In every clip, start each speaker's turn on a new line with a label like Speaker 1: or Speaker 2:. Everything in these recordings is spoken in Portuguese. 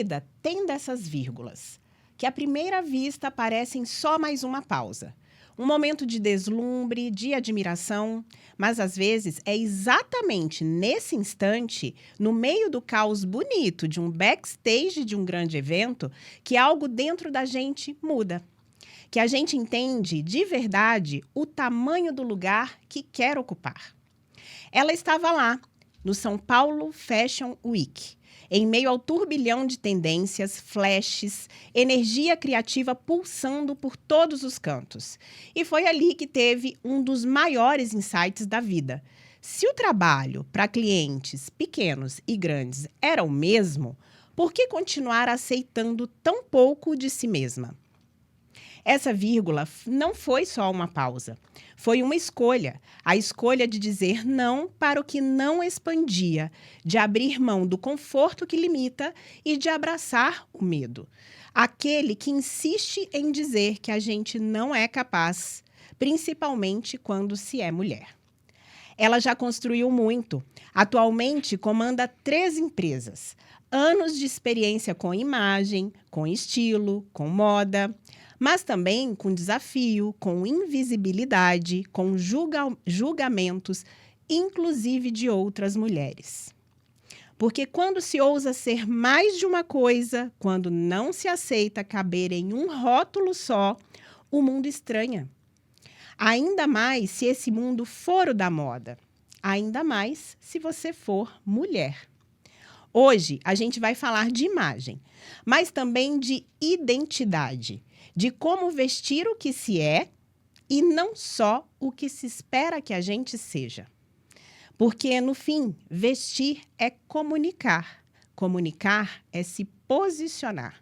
Speaker 1: vida tem dessas vírgulas, que à primeira vista parecem só mais uma pausa. Um momento de deslumbre, de admiração, mas às vezes é exatamente nesse instante, no meio do caos bonito de um backstage de um grande evento, que algo dentro da gente muda. Que a gente entende de verdade o tamanho do lugar que quer ocupar. Ela estava lá, no São Paulo Fashion Week, em meio ao turbilhão de tendências, flashes, energia criativa pulsando por todos os cantos. E foi ali que teve um dos maiores insights da vida. Se o trabalho para clientes pequenos e grandes era o mesmo, por que continuar aceitando tão pouco de si mesma? Essa vírgula não foi só uma pausa, foi uma escolha. A escolha de dizer não para o que não expandia, de abrir mão do conforto que limita e de abraçar o medo. Aquele que insiste em dizer que a gente não é capaz, principalmente quando se é mulher. Ela já construiu muito. Atualmente comanda 3 empresas. Anos de experiência com imagem, com estilo, com moda, mas também com desafio, com invisibilidade, com julgamentos, inclusive de outras mulheres. Porque quando se ousa ser mais de uma coisa, quando não se aceita caber em um rótulo só, o mundo estranha. Ainda mais se esse mundo for o da moda. Ainda mais se você for mulher. Hoje, a gente vai falar de imagem, mas também de identidade, de como vestir o que se é e não só o que se espera que a gente seja. Porque, no fim, vestir é comunicar. Comunicar é se posicionar.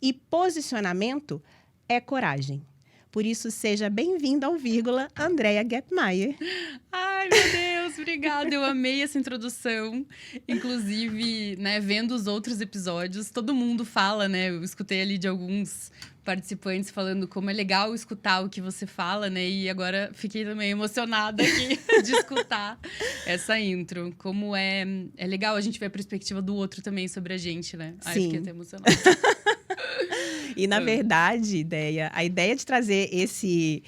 Speaker 1: E posicionamento é coragem. Por isso, seja bem-vinda ao Vírgula, Andrea Getmayer.
Speaker 2: Ai, meu Deus, obrigada. Eu amei essa introdução. Inclusive, né, vendo os outros episódios, todo mundo fala, né? Eu escutei ali de alguns participantes falando como é legal escutar o que você fala, né? E agora fiquei também emocionada aqui de escutar essa intro. Como é legal a gente ver a perspectiva do outro também sobre a gente, né? Ai, fiquei até emocionada.
Speaker 1: E, na verdade, a ideia de trazer esse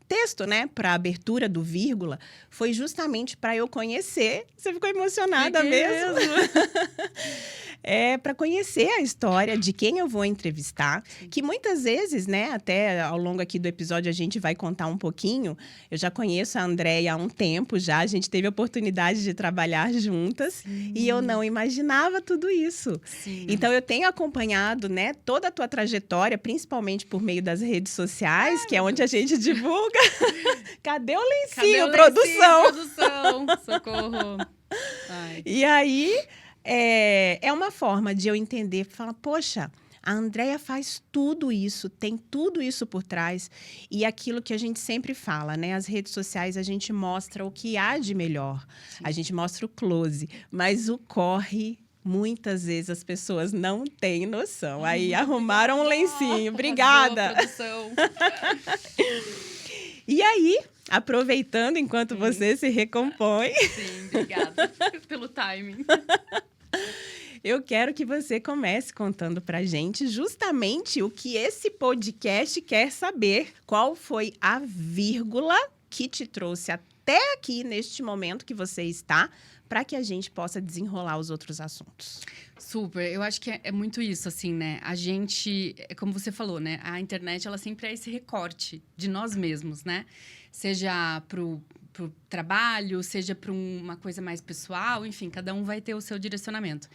Speaker 1: texto, né, para a abertura do Vírgula, foi justamente para eu conhecer. Você ficou emocionada mesmo? É para conhecer a história de quem eu vou entrevistar, que muitas vezes, né, até ao longo aqui do episódio a gente vai contar um pouquinho. Eu já conheço a Andrea há um tempo já, a gente teve a oportunidade de trabalhar juntas. Sim. E eu não imaginava tudo isso. Sim. Então eu tenho acompanhado, né, toda a tua trajetória, principalmente por meio das redes sociais, que é onde a gente divulga. Cadê o lencinho,
Speaker 2: produção? Socorro. Ai.
Speaker 1: E aí é uma forma de eu entender, falar, poxa, a Andrea faz tudo isso, tem tudo isso por trás. E aquilo que a gente sempre fala, né? As redes sociais, a gente mostra o que há de melhor. Sim. A gente mostra o close, mas o corre, muitas vezes as pessoas não têm noção. Aí arrumaram um lencinho. Obrigada.
Speaker 2: Produção.
Speaker 1: E aí, aproveitando enquanto você se recompõe...
Speaker 2: Sim, obrigada pelo timing.
Speaker 1: Eu quero que você comece contando pra gente justamente o que esse podcast quer saber. Qual foi a vírgula que te trouxe até aqui, neste momento que você está, para que a gente possa desenrolar os outros assuntos.
Speaker 2: Super, eu acho que é muito isso, assim, né? A gente, como você falou, né? A internet, ela sempre é esse recorte de nós mesmos, né? Seja pro trabalho, seja para uma coisa mais pessoal, enfim, cada um vai ter o seu direcionamento.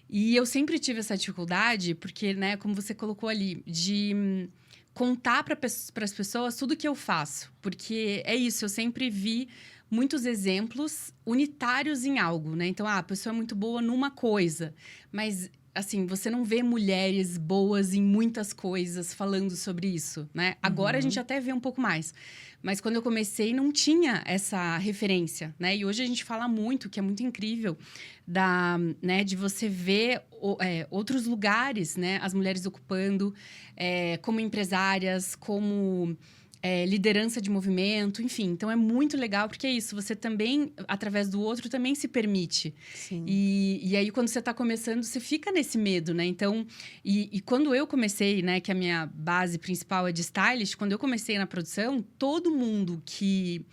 Speaker 2: E eu sempre tive essa dificuldade, porque, né, como você colocou ali, de contar para as pessoas tudo que eu faço. Porque é isso, eu sempre vi muitos exemplos unitários em algo, né? Então, a pessoa é muito boa numa coisa, mas, assim, você não vê mulheres boas em muitas coisas falando sobre isso, né? Agora a gente até vê um pouco mais. Mas quando eu comecei, não tinha essa referência, né? E hoje a gente fala muito, que é muito incrível, né, de você ver outros lugares, né? As mulheres ocupando como empresárias, como liderança de movimento, enfim. Então, é muito legal, porque é isso. Você também, através do outro, também se permite.
Speaker 1: Sim.
Speaker 2: E aí, quando você está começando, você fica nesse medo, né? Então, e quando eu comecei, né? Que a minha base principal é de stylist. Quando eu comecei na produção, todo mundo que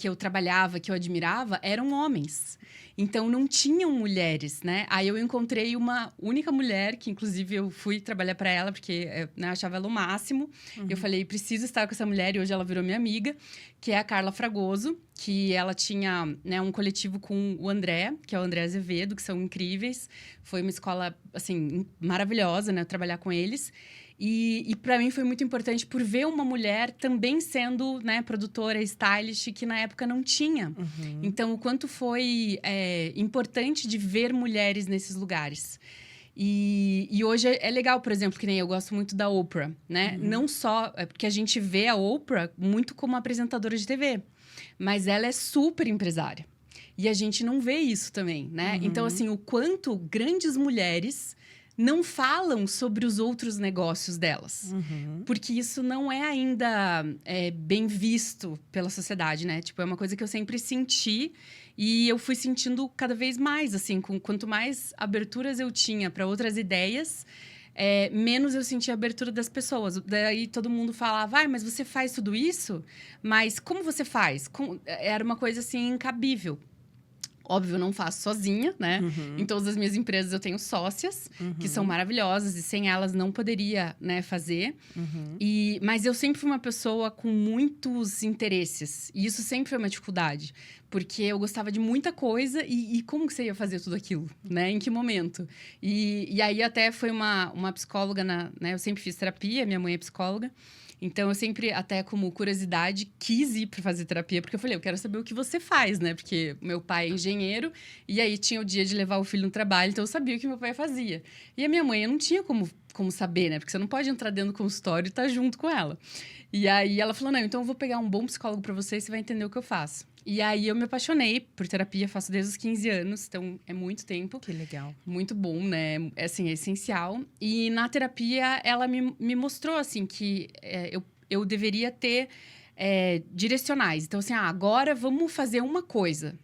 Speaker 2: eu trabalhava, que eu admirava, eram homens. Então, não tinham mulheres, né? Aí, eu encontrei uma única mulher, que inclusive eu fui trabalhar para ela, porque eu achava ela o máximo. Eu falei, preciso estar com essa mulher, e hoje ela virou minha amiga, que é a Carla Fragoso, que ela tinha, né, um coletivo com o André, que é o André Azevedo, que são incríveis. Foi uma escola, assim, maravilhosa, né? Trabalhar com eles. E para mim foi muito importante por ver uma mulher também sendo, né, produtora, stylist, que na época não tinha. Então, o quanto foi importante de ver mulheres nesses lugares. E hoje é legal, por exemplo, que nem eu gosto muito da Oprah, né? Não só porque a gente vê a Oprah muito como apresentadora de TV, mas ela é super empresária. E a gente não vê isso também, né? Então, assim, o quanto grandes mulheres não falam sobre os outros negócios delas. Porque isso não é ainda bem visto pela sociedade, né? Tipo, é uma coisa que eu sempre senti e eu fui sentindo cada vez mais, assim. Quanto mais aberturas eu tinha para outras ideias, menos eu sentia a abertura das pessoas. Daí todo mundo falava, mas você faz tudo isso? Mas como você faz? Era uma coisa, assim, incabível. Óbvio, eu não faço sozinha, né? Em todas as minhas empresas eu tenho sócias, que são maravilhosas. E sem elas não poderia, né, fazer. Mas eu sempre fui uma pessoa com muitos interesses. E isso sempre foi uma dificuldade. Porque eu gostava de muita coisa. E como que você ia fazer tudo aquilo, né? Em que momento? E aí até foi uma psicóloga, né? Eu sempre fiz terapia, minha mãe é psicóloga. Então, eu sempre, até como curiosidade, quis ir para fazer terapia. Porque eu falei, eu quero saber o que você faz, né? Porque meu pai é engenheiro. E aí, tinha o dia de levar o filho no trabalho. Então, eu sabia o que meu pai fazia. E a minha mãe, eu não tinha como saber, né? Porque você não pode entrar dentro do consultório e estar junto com ela. E aí, ela falou, não, então eu vou pegar um bom psicólogo para você e você vai entender o que eu faço. E aí, eu me apaixonei por terapia. Faço desde os 15 anos. Então, é muito tempo.
Speaker 1: Que legal.
Speaker 2: Muito bom, né? Assim, é essencial. E na terapia, ela me mostrou, assim, que eu deveria ter direcionais. Então, assim, agora vamos fazer uma coisa.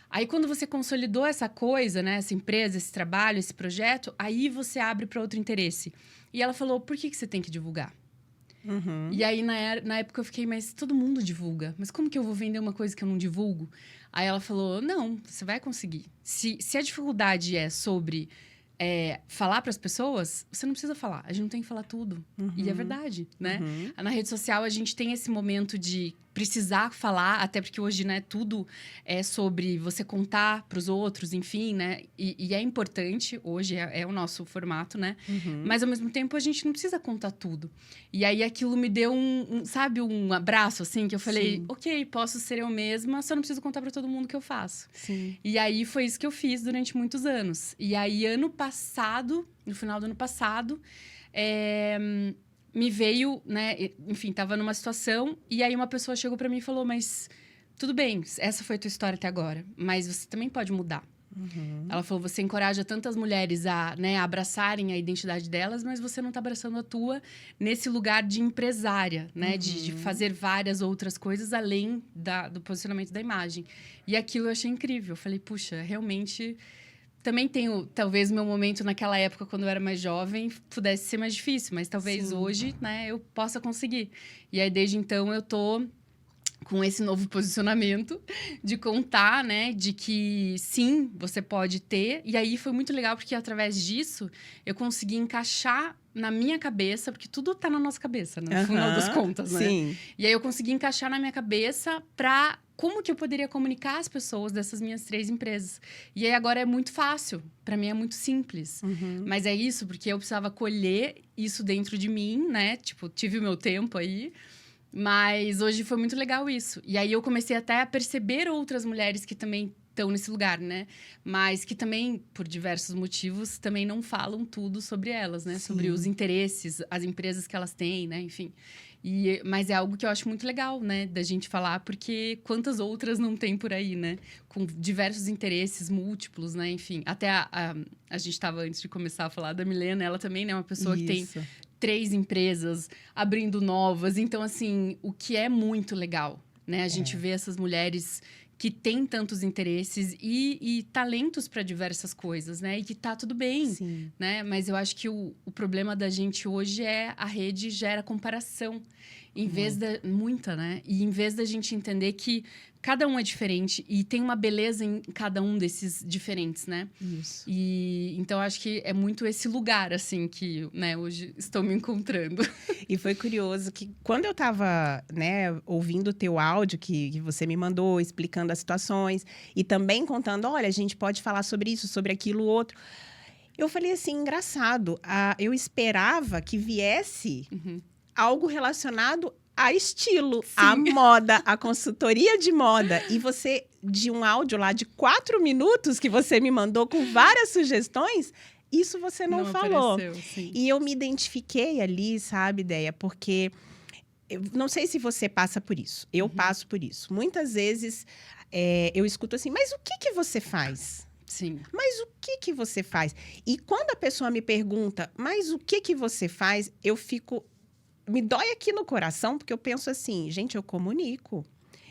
Speaker 2: Aí, quando você consolidou essa coisa, né? Essa empresa, esse trabalho, esse projeto, aí você abre para outro interesse. E ela falou, por que você tem que divulgar? E aí, na época, eu fiquei, mas todo mundo divulga. Mas como que eu vou vender uma coisa que eu não divulgo? Aí ela falou, não, você vai conseguir. Se a dificuldade é sobre falar para as pessoas, você não precisa falar. A gente não tem que falar tudo. E é verdade, né? Na rede social, a gente tem esse momento de precisar falar, até porque hoje, né, tudo é sobre você contar para os outros, enfim, né? E é importante, hoje é o nosso formato, né? Mas, ao mesmo tempo, a gente não precisa contar tudo. E aí, aquilo me deu sabe, um abraço, assim, que eu falei,
Speaker 1: Sim.
Speaker 2: ok, posso ser eu mesma, só não preciso contar para todo mundo que eu faço.
Speaker 1: Sim.
Speaker 2: E aí, foi isso que eu fiz durante muitos anos. E aí, no final do ano passado, me veio, né? Enfim, tava numa situação. E aí, uma pessoa chegou para mim e falou, mas tudo bem, essa foi a tua história até agora. Mas você também pode mudar. Ela falou, você encoraja tantas mulheres a abraçarem a identidade delas, mas você não está abraçando a tua nesse lugar de empresária, né? De fazer várias outras coisas além do posicionamento da imagem. E aquilo eu achei incrível. Eu falei, puxa, realmente... Também tenho, talvez, meu momento naquela época, quando eu era mais jovem, pudesse ser mais difícil. Mas talvez hoje, né, eu possa conseguir. E aí, desde então, eu tô com esse novo posicionamento de contar, né, de que sim, você pode ter. E aí foi muito legal, porque através disso eu consegui encaixar na minha cabeça, porque tudo tá na nossa cabeça, né, no final das contas, né?
Speaker 1: Sim.
Speaker 2: E aí eu consegui encaixar na minha cabeça para como que eu poderia comunicar às pessoas dessas minhas 3 empresas. E aí agora é muito fácil, para mim é muito simples. Mas é isso, porque eu precisava colher isso dentro de mim, né? Tipo, tive o meu tempo aí. Mas hoje foi muito legal isso. E aí eu comecei até a perceber outras mulheres que também estão nesse lugar, né? Mas que também, por diversos motivos, também não falam tudo sobre elas, né?
Speaker 1: Sim.
Speaker 2: Sobre os interesses, as empresas que elas têm, né? Enfim. Mas é algo que eu acho muito legal, né? Da gente falar, porque quantas outras não tem por aí, né? Com diversos interesses múltiplos, né? Enfim, até a gente estava antes de começar a falar da Milena, ela também, né? Uma pessoa que tem 3 empresas, abrindo novas. Então, assim, o que é muito legal, né? A gente vê essas mulheres que têm tantos interesses e talentos para diversas coisas, né? E que tá tudo bem,
Speaker 1: Sim.
Speaker 2: né? Mas eu acho que o problema da gente hoje é a rede gera comparação. Em vez da... Muita, né? E em vez da gente entender que cada um é diferente e tem uma beleza em cada um desses diferentes, né?
Speaker 1: Isso.
Speaker 2: E então acho que é muito esse lugar, assim, que, né, hoje estou me encontrando.
Speaker 1: E foi curioso que quando eu estava, né, ouvindo o teu áudio que você me mandou, explicando as situações e também contando, olha, a gente pode falar sobre isso, sobre aquilo, outro. Eu falei assim, engraçado, eu esperava que viesse algo relacionado a estilo, a moda, a consultoria de moda. E você, de um áudio lá de 4 minutos que você me mandou com várias sugestões, isso você não falou.
Speaker 2: Apareceu, sim.
Speaker 1: E eu me identifiquei ali, sabe, Déia? Porque eu não sei se você passa por isso. Eu passo por isso. Muitas vezes eu escuto assim, mas o que você faz?
Speaker 2: Sim.
Speaker 1: Mas o que você faz? E quando a pessoa me pergunta, mas o que você faz? Eu fico... Me dói aqui no coração, porque eu penso assim, gente, eu comunico.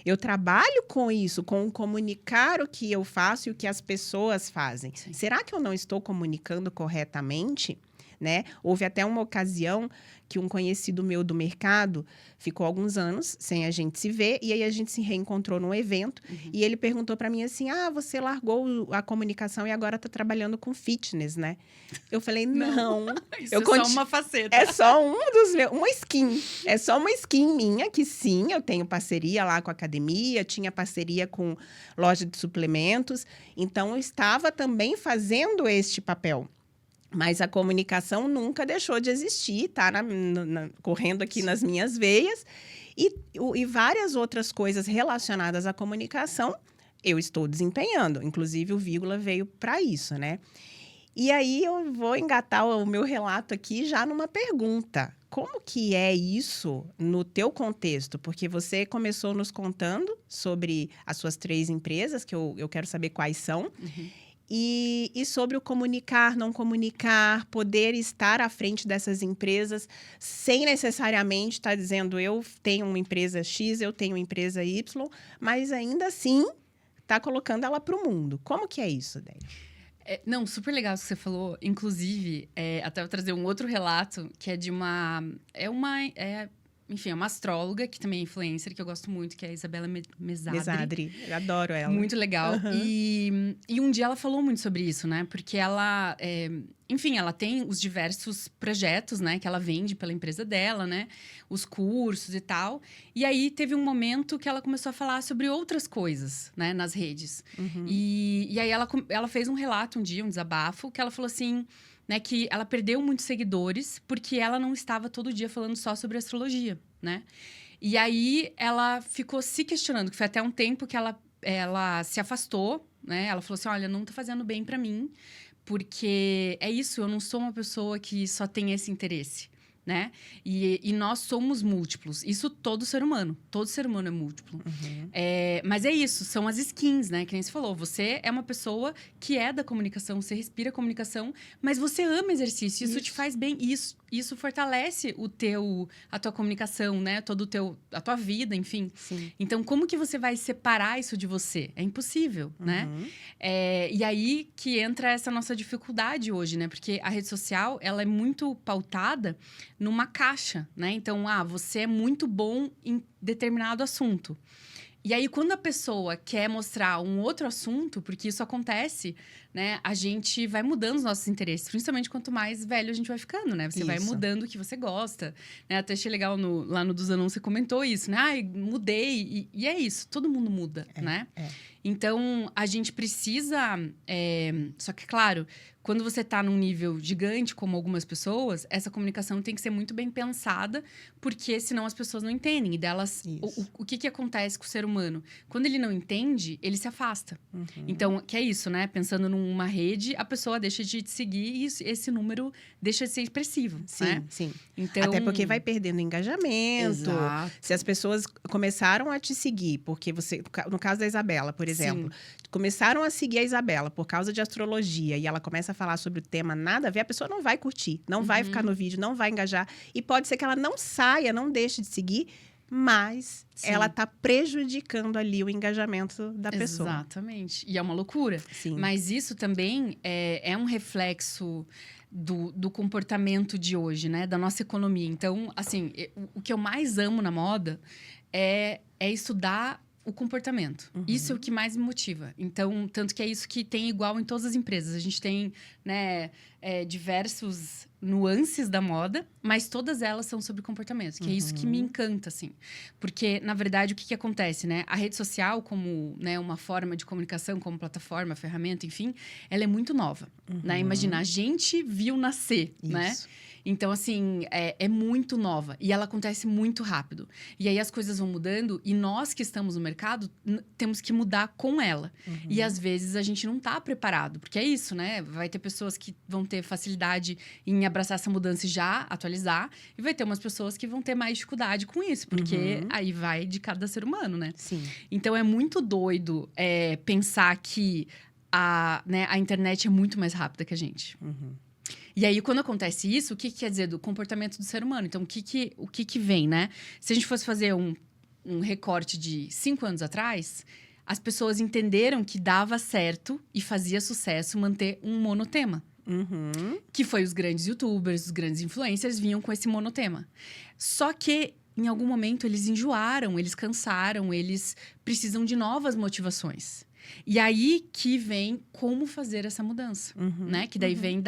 Speaker 1: Eu trabalho com isso, com comunicar o que eu faço e o que as pessoas fazem.
Speaker 2: Sim.
Speaker 1: Será que eu não estou comunicando corretamente? Né? Houve até uma ocasião que um conhecido meu do mercado ficou alguns anos sem a gente se ver, e aí a gente se reencontrou num evento, e ele perguntou para mim assim, você largou a comunicação e agora tá trabalhando com fitness, né? Eu falei, não.
Speaker 2: Isso é só uma faceta.
Speaker 1: É só uma skin. É só uma skin minha, que sim, eu tenho parceria lá com a academia, tinha parceria com loja de suplementos, então eu estava também fazendo este papel. Mas a comunicação nunca deixou de existir, tá correndo aqui nas minhas veias. E várias outras coisas relacionadas à comunicação eu estou desempenhando. Inclusive, o vírgula veio para isso, né? E aí, eu vou engatar o meu relato aqui já numa pergunta. Como que é isso no teu contexto? Porque você começou nos contando sobre as suas 3 empresas, que eu quero saber quais são. E sobre o comunicar, não comunicar, poder estar à frente dessas empresas sem necessariamente estar dizendo eu tenho uma empresa X, eu tenho uma empresa Y, mas ainda assim está colocando ela para o mundo. Como que é isso, Déia?
Speaker 2: Não, super legal isso que você falou. Inclusive, até vou trazer um outro relato, que é de uma... Enfim, é uma astróloga, que também é influencer, que eu gosto muito, que é a Isabela Mesadri.
Speaker 1: Eu adoro ela.
Speaker 2: Muito legal. E um dia ela falou muito sobre isso, né? Porque ela... enfim, ela tem os diversos projetos, né? Que ela vende pela empresa dela, né? Os cursos e tal. E aí, teve um momento que ela começou a falar sobre outras coisas, né? Nas redes. E aí, ela fez um relato um dia, um desabafo, que ela falou assim... Né, que ela perdeu muitos seguidores porque ela não estava todo dia falando só sobre astrologia, né? E aí, ela ficou se questionando, que foi até um tempo que ela se afastou, né? Ela falou assim, olha, não tá fazendo bem para mim, porque é isso, eu não sou uma pessoa que só tem esse interesse, né? E nós somos múltiplos. Isso todo ser humano é múltiplo. Mas é isso, são as skins, né? Que nem você falou, você é uma pessoa que é da comunicação, você respira comunicação, mas você ama exercício, isso te faz bem, isso fortalece a tua comunicação, né? A tua vida, enfim.
Speaker 1: Sim.
Speaker 2: Então, como que você vai separar isso de você? É impossível, né? E aí que entra essa nossa dificuldade hoje, né? Porque a rede social, ela é muito pautada numa caixa, né? Então, você é muito bom em determinado assunto. E aí, quando a pessoa quer mostrar um outro assunto, porque isso acontece, né? A gente vai mudando os nossos interesses. Principalmente quanto mais velho a gente vai ficando, né? Você vai mudando o que você gosta. Né? Até achei legal lá no Dos Anúncios, você comentou isso, né? Mudei. E é isso, todo mundo muda, né? Então, a gente precisa... Só que, claro, quando você está num nível gigante, como algumas pessoas, essa comunicação tem que ser muito bem pensada, porque senão as pessoas não entendem. E delas, o que acontece com o ser humano? Quando ele não entende, ele se afasta. Então, que é isso, né? Pensando numa rede, a pessoa deixa de te seguir e esse número deixa de ser expressivo, né?
Speaker 1: Sim.
Speaker 2: Então...
Speaker 1: Até porque vai perdendo engajamento.
Speaker 2: Exato.
Speaker 1: Se as pessoas começaram a te seguir, porque você... No caso da Isabela, por exemplo, começaram a seguir a Isabela por causa de astrologia e ela começa a falar sobre o tema nada a ver, a pessoa não vai curtir, não vai ficar no vídeo, não vai engajar. E pode ser que ela não saia, não deixe de seguir, mas ela tá prejudicando ali o engajamento da pessoa.
Speaker 2: Exatamente. E é uma loucura.
Speaker 1: Sim.
Speaker 2: Mas isso também é um reflexo do comportamento de hoje, né? Da nossa economia. Então, assim, o que eu mais amo na moda é estudar o comportamento. Isso é o que mais me motiva. Então, tanto que é isso que tem igual em todas as empresas. A gente tem, né, diversos nuances da moda, mas todas elas são sobre comportamento, que é isso que me encanta, assim. Porque, na verdade, o que acontece, né? A rede social, como, né, uma forma de comunicação, como plataforma, ferramenta, enfim, ela é muito nova, né? Imagina, a gente viu nascer, né? Então, assim, é muito nova. E ela acontece muito rápido. E aí, as coisas vão mudando. E nós que estamos no mercado, temos que mudar com ela. E, às vezes, a gente não tá preparado. Porque é isso, né? Vai ter pessoas que vão ter facilidade em abraçar essa mudança e já atualizar. E vai ter umas pessoas que vão ter mais dificuldade com isso. Porque aí vai de cada ser humano, né?
Speaker 1: Sim.
Speaker 2: Então, é muito doido pensar que a internet é muito mais rápida que a gente. E aí, quando acontece isso, o que quer dizer do comportamento do ser humano? Então, o que vem, né? Se a gente fosse fazer um recorte de 5 anos atrás, as pessoas entenderam que dava certo e fazia sucesso manter um monotema. Que foi os grandes youtubers, os grandes influencers vinham com esse monotema. Só que, em algum momento, eles enjoaram, eles cansaram, eles precisam de novas motivações. E aí que vem como fazer essa mudança, né? Que daí vem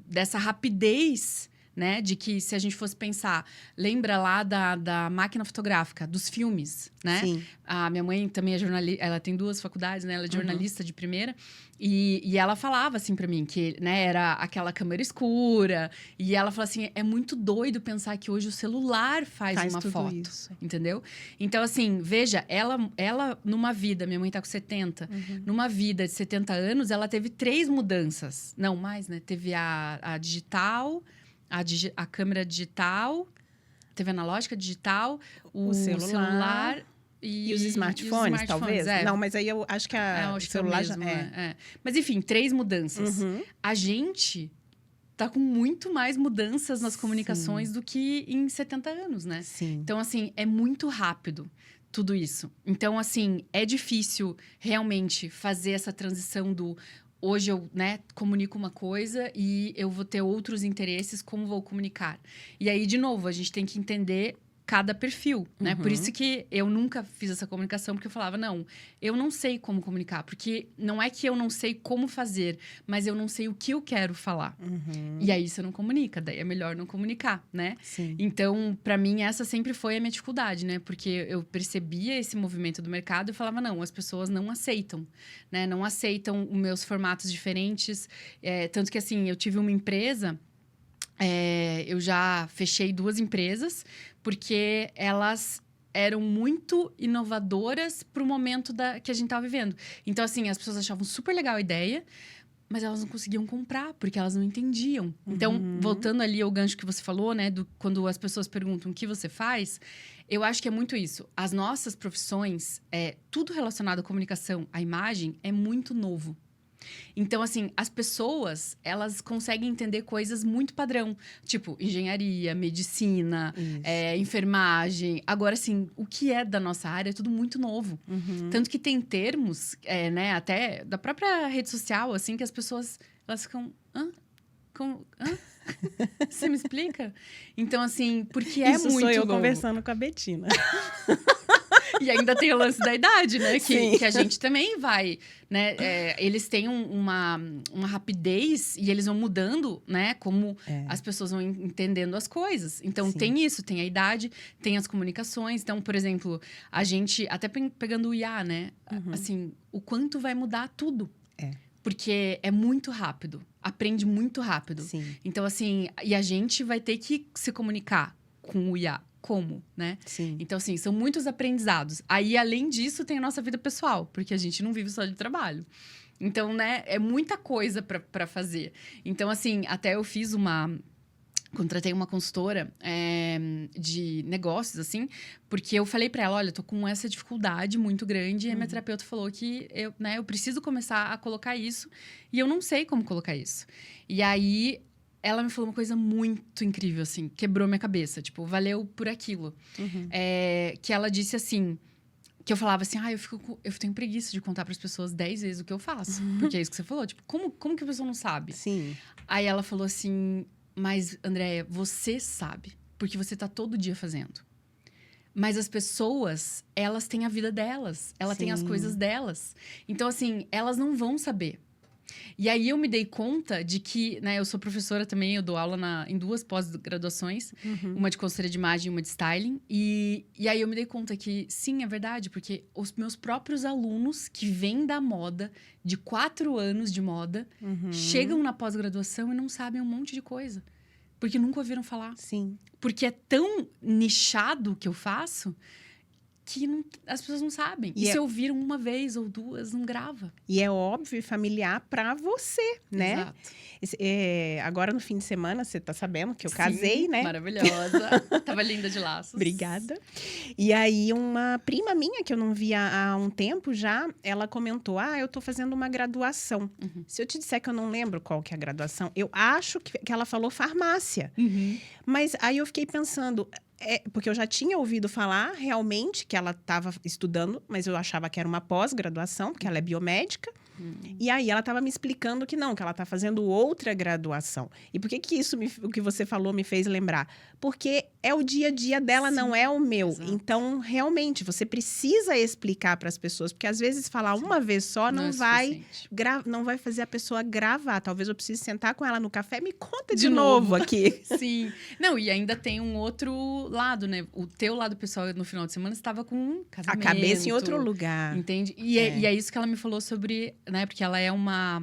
Speaker 2: dessa rapidez, né? De que, se a gente fosse pensar... Lembra lá da máquina fotográfica, dos filmes, né?
Speaker 1: Sim.
Speaker 2: A minha mãe também é jornalista... Ela tem 2 faculdades, né? Ela é jornalista de primeira. E ela falava, assim, pra mim, que, né, era aquela câmera escura. E ela falou assim, é muito doido pensar que hoje o celular faz uma foto. Isso. Entendeu? Então, assim, veja, ela numa vida... Minha mãe tá com 70. Numa vida de 70 anos, ela teve 3 mudanças. Não, mais, né? Teve a digital... A câmera digital, teve analógica digital, o celular
Speaker 1: e os smartphones, talvez. Não, mas aí eu acho que o celular
Speaker 2: mesmo,
Speaker 1: já é.
Speaker 2: Mas, enfim, 3 mudanças. A gente tá com muito mais mudanças nas comunicações do que em 70 anos, né?
Speaker 1: Sim.
Speaker 2: Então, assim, é muito rápido tudo isso. Então, assim, é difícil realmente fazer essa transição do... Hoje eu, né, comunico uma coisa e eu vou ter outros interesses, como vou comunicar? E aí, de novo, a gente tem que entender cada perfil, né? Por isso que eu nunca fiz essa comunicação, porque eu falava, não, eu não sei como comunicar. Porque não é que eu não sei como fazer, mas eu não sei o que eu quero falar. E aí, você não comunica, daí é melhor não comunicar, né?
Speaker 1: Sim.
Speaker 2: Então, pra mim, essa sempre foi a minha dificuldade, né? Porque eu percebia esse movimento do mercado e falava, não, as pessoas não aceitam, né? Não aceitam os meus formatos diferentes. Tanto que, assim, eu tive uma empresa... eu já fechei 2 empresas, porque elas eram muito inovadoras para o momento que a gente estava vivendo. Então, assim, as pessoas achavam super legal a ideia, mas elas não conseguiam comprar, porque elas não entendiam. Então, voltando ali ao gancho que você falou, né? Quando as pessoas perguntam o que você faz, eu acho que é muito isso. As nossas profissões, tudo relacionado à comunicação, à imagem, é muito novo. Então, assim, as pessoas, elas conseguem entender coisas muito padrão. Tipo, engenharia, medicina, enfermagem. Agora, assim, o que é da nossa área é tudo muito novo. Tanto que tem termos, né, até da própria rede social, assim, que as pessoas, elas ficam... Hã? Você me explica? Então, assim, porque é
Speaker 1: Isso
Speaker 2: muito
Speaker 1: sou eu
Speaker 2: novo.
Speaker 1: conversando com a Betina.
Speaker 2: E ainda tem o lance da idade, né? Que a gente também vai, né? Eles têm uma rapidez e eles vão mudando, né? Como as pessoas vão entendendo as coisas. Então, tem isso. Tem a idade, tem as comunicações. Então, por exemplo, a gente... Até pegando o IA, né? Assim, o quanto vai mudar tudo. Porque é muito rápido. Aprende muito rápido.
Speaker 1: Sim.
Speaker 2: Então, assim... E a gente vai ter que se comunicar com o IA. Como, né?
Speaker 1: Sim.
Speaker 2: Então, assim, são muitos aprendizados. Aí, além disso, tem a nossa vida pessoal, porque a gente não vive só de trabalho. Então, né, é muita coisa para fazer. Então, assim, até eu fiz contratei uma consultora de negócios, assim, porque eu falei pra ela, olha, eu tô com essa dificuldade muito grande, e a minha terapeuta falou que eu preciso começar a colocar isso, e eu não sei como colocar isso. E aí, ela me falou uma coisa muito incrível, assim, quebrou minha cabeça, tipo, valeu por aquilo. Que ela disse assim, que eu falava assim, eu tenho preguiça de contar pras pessoas 10 vezes o que eu faço, porque é isso que você falou, tipo, como que a pessoa não sabe?
Speaker 1: Sim.
Speaker 2: Aí ela falou assim, mas, Andréia, você sabe, porque você tá todo dia fazendo. Mas as pessoas, elas têm a vida delas, elas têm as coisas delas. Então, assim, elas não vão saber. E aí eu me dei conta de que, né, eu sou professora também, eu dou aula em 2 pós-graduações, uma de consultoria de imagem e uma de styling. E aí eu me dei conta que, sim, é verdade, porque os meus próprios alunos que vêm da moda, de 4 anos de moda, chegam na pós-graduação e não sabem um monte de coisa. Porque nunca ouviram falar.
Speaker 1: Sim.
Speaker 2: Porque é tão nichado o que eu faço que as pessoas não sabem. E se ouviram uma vez ou 2, não grava.
Speaker 1: E é óbvio e familiar pra você, né?
Speaker 2: Exato.
Speaker 1: Agora, no fim de semana, você tá sabendo que eu
Speaker 2: Sim,
Speaker 1: casei, né?
Speaker 2: Maravilhosa. Tava linda de laços.
Speaker 1: Obrigada. E aí, uma prima minha, que eu não via há um tempo já, ela comentou, eu tô fazendo uma graduação. Se eu te disser que eu não lembro qual que é a graduação, eu acho que ela falou farmácia. Mas aí eu fiquei pensando... porque eu já tinha ouvido falar realmente que ela estava estudando, mas eu achava que era uma pós-graduação, porque ela é biomédica. E aí ela estava me explicando que não, que ela está fazendo outra graduação. E por que isso, o que você falou, me fez lembrar? Porque é o dia a dia dela,
Speaker 2: Sim,
Speaker 1: não é o meu.
Speaker 2: exato.
Speaker 1: Então, realmente, você precisa explicar para as pessoas, porque às vezes falar uma vez só não vai fazer a pessoa gravar. Talvez eu precise sentar com ela no café, me conta de novo aqui.
Speaker 2: Sim. Não, e ainda tem um outro lado, né? O teu lado pessoal no final de semana estava com um casamento.
Speaker 1: A cabeça em outro lugar.
Speaker 2: Entende? E é isso que ela me falou sobre, né? Porque ela é uma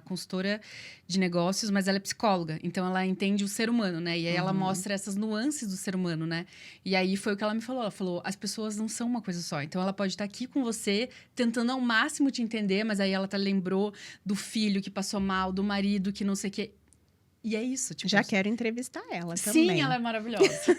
Speaker 2: consultora de negócios, mas ela é psicóloga. Então, ela entende o ser humano, né? E aí, ela mostra essas nuances do ser humano, né? E aí, foi o que ela me falou. Ela falou, as pessoas não são uma coisa só. Então, ela pode estar aqui com você, tentando ao máximo te entender, mas aí ela lembrou do filho que passou mal, do marido que não sei o quê. E é isso. Tipo,
Speaker 1: já quero entrevistar ela também.
Speaker 2: Sim, ela é maravilhosa.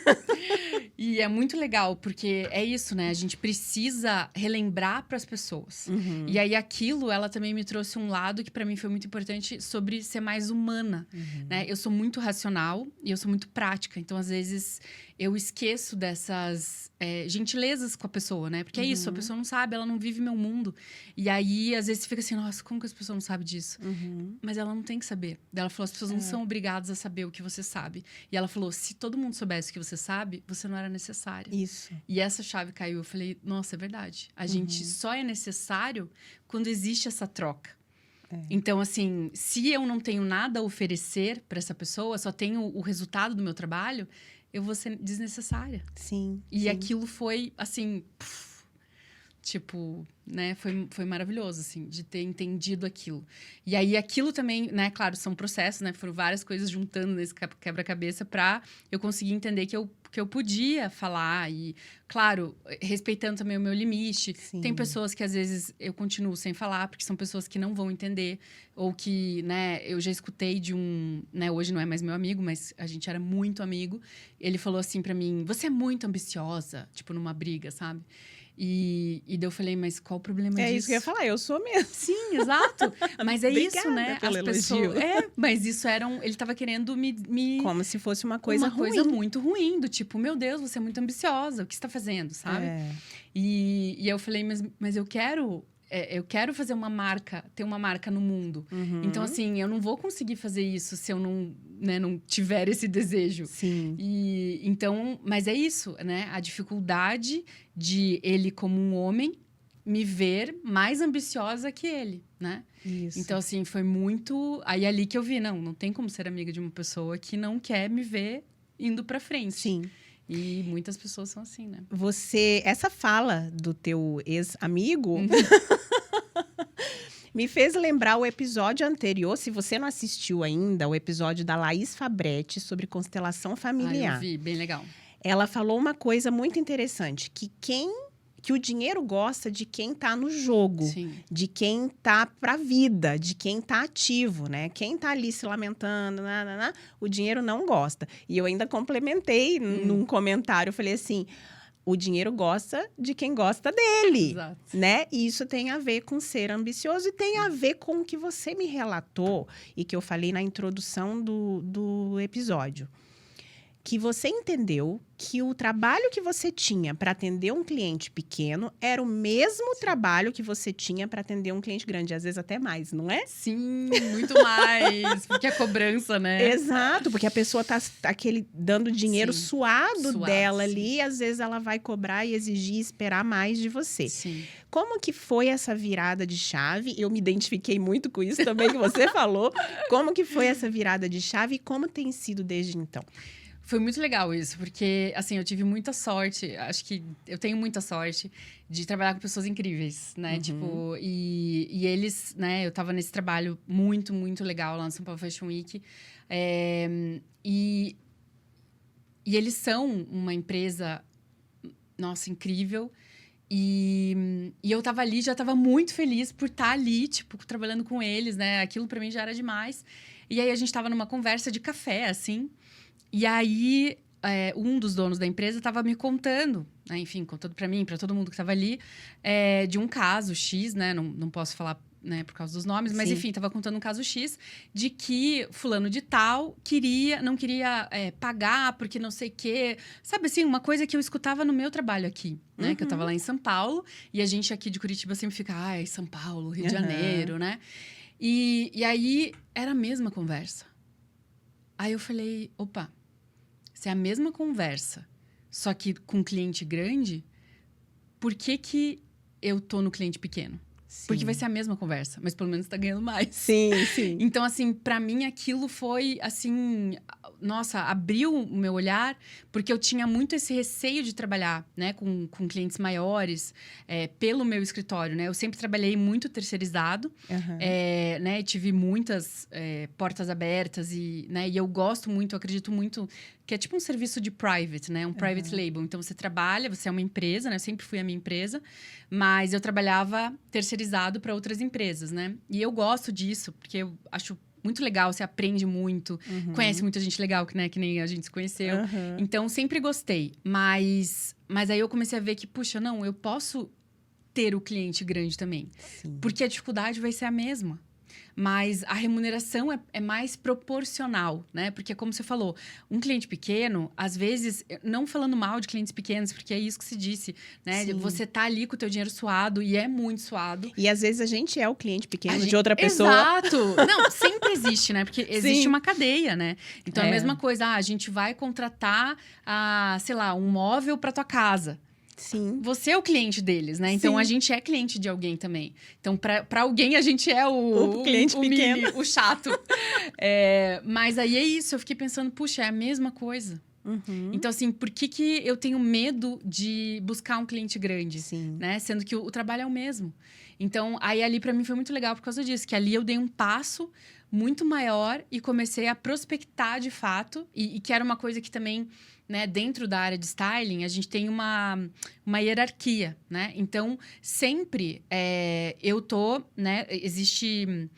Speaker 2: E é muito legal, porque é isso, né? A gente precisa relembrar para as pessoas. E aí, aquilo, ela também me trouxe um lado que para mim foi muito importante sobre ser mais humana, né? Eu sou muito racional e eu sou muito prática. Então, às vezes, eu esqueço dessas gentilezas com a pessoa, né? Porque é isso, a pessoa não sabe, ela não vive meu mundo. E aí, às vezes, você fica assim, nossa, como que as pessoas não sabem disso? Mas ela não tem que saber. Ela falou, as pessoas não são obrigadas a saber o que você sabe. E ela falou, se todo mundo soubesse o que você sabe, você não era necessária.
Speaker 1: Isso.
Speaker 2: E essa chave caiu. Eu falei, nossa, é verdade. A gente só é necessário quando existe essa troca. Então, assim, se eu não tenho nada a oferecer para essa pessoa, só tenho o resultado do meu trabalho, eu vou ser desnecessária.
Speaker 1: Sim.
Speaker 2: E aquilo foi, assim, tipo, né? Foi maravilhoso, assim, de ter entendido aquilo. E aí, aquilo também, né? Claro, são processos, né? Foram várias coisas juntando nesse quebra-cabeça pra eu conseguir entender que eu podia falar. E, claro, respeitando também o meu limite.
Speaker 1: Sim.
Speaker 2: Tem pessoas que, às vezes, eu continuo sem falar, porque são pessoas que não vão entender. Ou que, né? Eu já escutei de um... né? Hoje não é mais meu amigo, mas a gente era muito amigo. Ele falou assim pra mim, você é muito ambiciosa. Tipo, numa briga, sabe? E daí eu falei, mas qual o problema disso?
Speaker 1: É isso que eu ia falar, eu sou mesmo.
Speaker 2: Sim, exato. Mas é
Speaker 1: Obrigada
Speaker 2: isso, né?
Speaker 1: pelo
Speaker 2: As pessoas.
Speaker 1: elogio.
Speaker 2: Mas isso era ele tava querendo me.
Speaker 1: Como se fosse uma coisa ruim.
Speaker 2: Coisa muito ruim, do tipo, meu Deus, você é muito ambiciosa, o que você tá fazendo, sabe? E eu falei, mas eu quero. Eu quero fazer uma marca, ter uma marca no mundo. Então, assim, eu não vou conseguir fazer isso se eu não tiver esse desejo.
Speaker 1: Sim.
Speaker 2: E então, mas é isso, né? A dificuldade de ele, como um homem, me ver mais ambiciosa que ele, né?
Speaker 1: Isso.
Speaker 2: Então, assim, foi muito... Aí, ali que eu vi, não tem como ser amiga de uma pessoa que não quer me ver indo pra frente.
Speaker 1: Sim.
Speaker 2: E muitas pessoas são assim, né?
Speaker 1: Essa fala do teu ex-amigo me fez lembrar o episódio anterior, se você não assistiu ainda, o episódio da Laís Fabretti sobre constelação familiar.
Speaker 2: Eu vi, bem legal.
Speaker 1: Ela falou uma coisa muito interessante, que quem que o dinheiro gosta de quem tá no jogo,
Speaker 2: Sim.
Speaker 1: de quem tá pra vida, de quem tá ativo, né? Quem tá ali se lamentando, o dinheiro não gosta. E eu ainda complementei num comentário, eu falei assim, o dinheiro gosta de quem gosta dele,
Speaker 2: Exato.
Speaker 1: né? E isso tem a ver com ser ambicioso e tem a ver com o que você me relatou e que eu falei na introdução do episódio. Que você entendeu que o trabalho que você tinha para atender um cliente pequeno era o mesmo trabalho que você tinha para atender um cliente grande, às vezes até mais, não é?
Speaker 2: Sim, muito mais. Porque a cobrança, né?
Speaker 1: Exato, porque a pessoa tá dando dinheiro
Speaker 2: Sim.
Speaker 1: suado dela
Speaker 2: sim.
Speaker 1: ali, e às vezes ela vai cobrar e exigir e esperar mais de você.
Speaker 2: Sim.
Speaker 1: Como que foi essa virada de chave? Eu me identifiquei muito com isso também que você falou. Como que foi essa virada de chave e como tem sido desde então?
Speaker 2: Foi muito legal isso, porque, assim, eu tive muita sorte, acho que eu tenho muita sorte de trabalhar com pessoas incríveis, né?
Speaker 1: Uhum.
Speaker 2: Tipo, e eles, né? Eu tava nesse trabalho muito, muito legal lá no São Paulo Fashion Week. E eles são uma empresa, nossa, incrível. E eu tava ali, já tava muito feliz por estar ali, tipo, trabalhando com eles, né? Aquilo pra mim já era demais. E aí, a gente tava numa conversa de café, assim. E aí, um dos donos da empresa estava me contando, né, enfim, contando para mim, para todo mundo que estava ali, de um caso X, né? Não posso falar, né, por causa dos nomes, mas
Speaker 1: Sim.
Speaker 2: enfim, estava contando um caso X de que fulano de tal não queria pagar porque não sei o quê. Sabe assim, uma coisa que eu escutava no meu trabalho aqui, né? Que eu estava lá em São Paulo e a gente aqui de Curitiba sempre fica, ai, São Paulo, Rio de Janeiro, né? E aí, era a mesma conversa. Aí eu falei, opa, se é a mesma conversa, só que com cliente grande, por que eu tô no cliente pequeno?
Speaker 1: Sim.
Speaker 2: Porque vai ser a mesma conversa, mas pelo menos tá ganhando mais.
Speaker 1: Sim, sim.
Speaker 2: Então, assim, pra mim aquilo foi, assim... Nossa, abriu o meu olhar, porque eu tinha muito esse receio de trabalhar, né? Com clientes maiores, pelo meu escritório, né? Eu sempre trabalhei muito terceirizado, né? Tive muitas portas abertas né? E eu gosto muito, eu acredito muito... Que é tipo um serviço de private, né? Um private label. Então, você trabalha, você é uma empresa, né? Eu sempre fui a minha empresa. Mas eu trabalhava terceirizado para outras empresas, né? E eu gosto disso, porque eu acho muito legal, você aprende muito. Conhece muita gente legal, que nem a gente se conheceu. Então, sempre gostei. Mas aí eu comecei a ver que, puxa, não, eu posso ter o cliente grande também.
Speaker 1: Sim.
Speaker 2: Porque a dificuldade vai ser a mesma. Mas a remuneração é mais proporcional, né? Porque, como você falou, um cliente pequeno, às vezes... Não falando mal de clientes pequenos, porque é isso que se disse, né?
Speaker 1: Sim.
Speaker 2: Você tá ali com o teu dinheiro suado, e é muito suado.
Speaker 1: E, às vezes, a gente é o cliente pequeno de outra pessoa.
Speaker 2: Exato! Não, sempre existe, né? Porque existe
Speaker 1: Sim.
Speaker 2: uma cadeia, né? Então, a mesma coisa. A gente vai contratar, sei lá, um móvel para tua casa.
Speaker 1: Sim.
Speaker 2: Você é o cliente deles, né? Então,
Speaker 1: Sim.
Speaker 2: a gente é cliente de alguém também. Então, pra alguém, a gente é
Speaker 1: O cliente pequeno.
Speaker 2: mini, o chato. Mas aí é isso. Eu fiquei pensando, puxa, é a mesma coisa. Então, assim, por que eu tenho medo de buscar um cliente grande?
Speaker 1: Sim.
Speaker 2: Né? Sendo que o trabalho é o mesmo. Então, aí ali pra mim foi muito legal por causa disso. Que ali eu dei um passo muito maior e comecei a prospectar de fato. E que era uma coisa que também... Né, dentro da área de styling, a gente tem uma hierarquia, né? Então, sempre eu tô, né? Existe...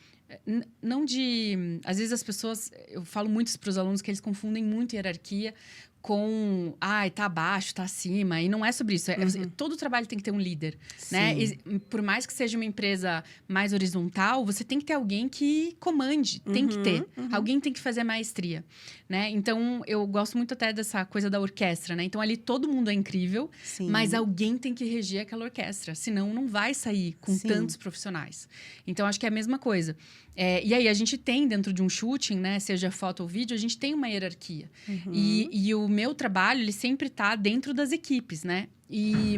Speaker 2: Não de... Às vezes as pessoas... Eu falo muito para os alunos que eles confundem muito hierarquia com... tá abaixo, tá acima. E não é sobre isso. Todo trabalho tem que ter um líder, né? E, por mais que seja uma empresa mais horizontal, você tem que ter alguém que comande. Tem que ter. Alguém tem que fazer maestria, né? Então, eu gosto muito até dessa coisa da orquestra, né? Então, ali todo mundo é incrível,
Speaker 1: Sim.
Speaker 2: mas alguém tem que reger aquela orquestra. Senão, não vai sair com
Speaker 1: Sim.
Speaker 2: tantos profissionais. Então, acho que é a mesma coisa. E aí, a gente tem dentro de um shooting, né? Seja foto ou vídeo, a gente tem uma hierarquia. E o meu trabalho, ele sempre tá dentro das equipes, né? E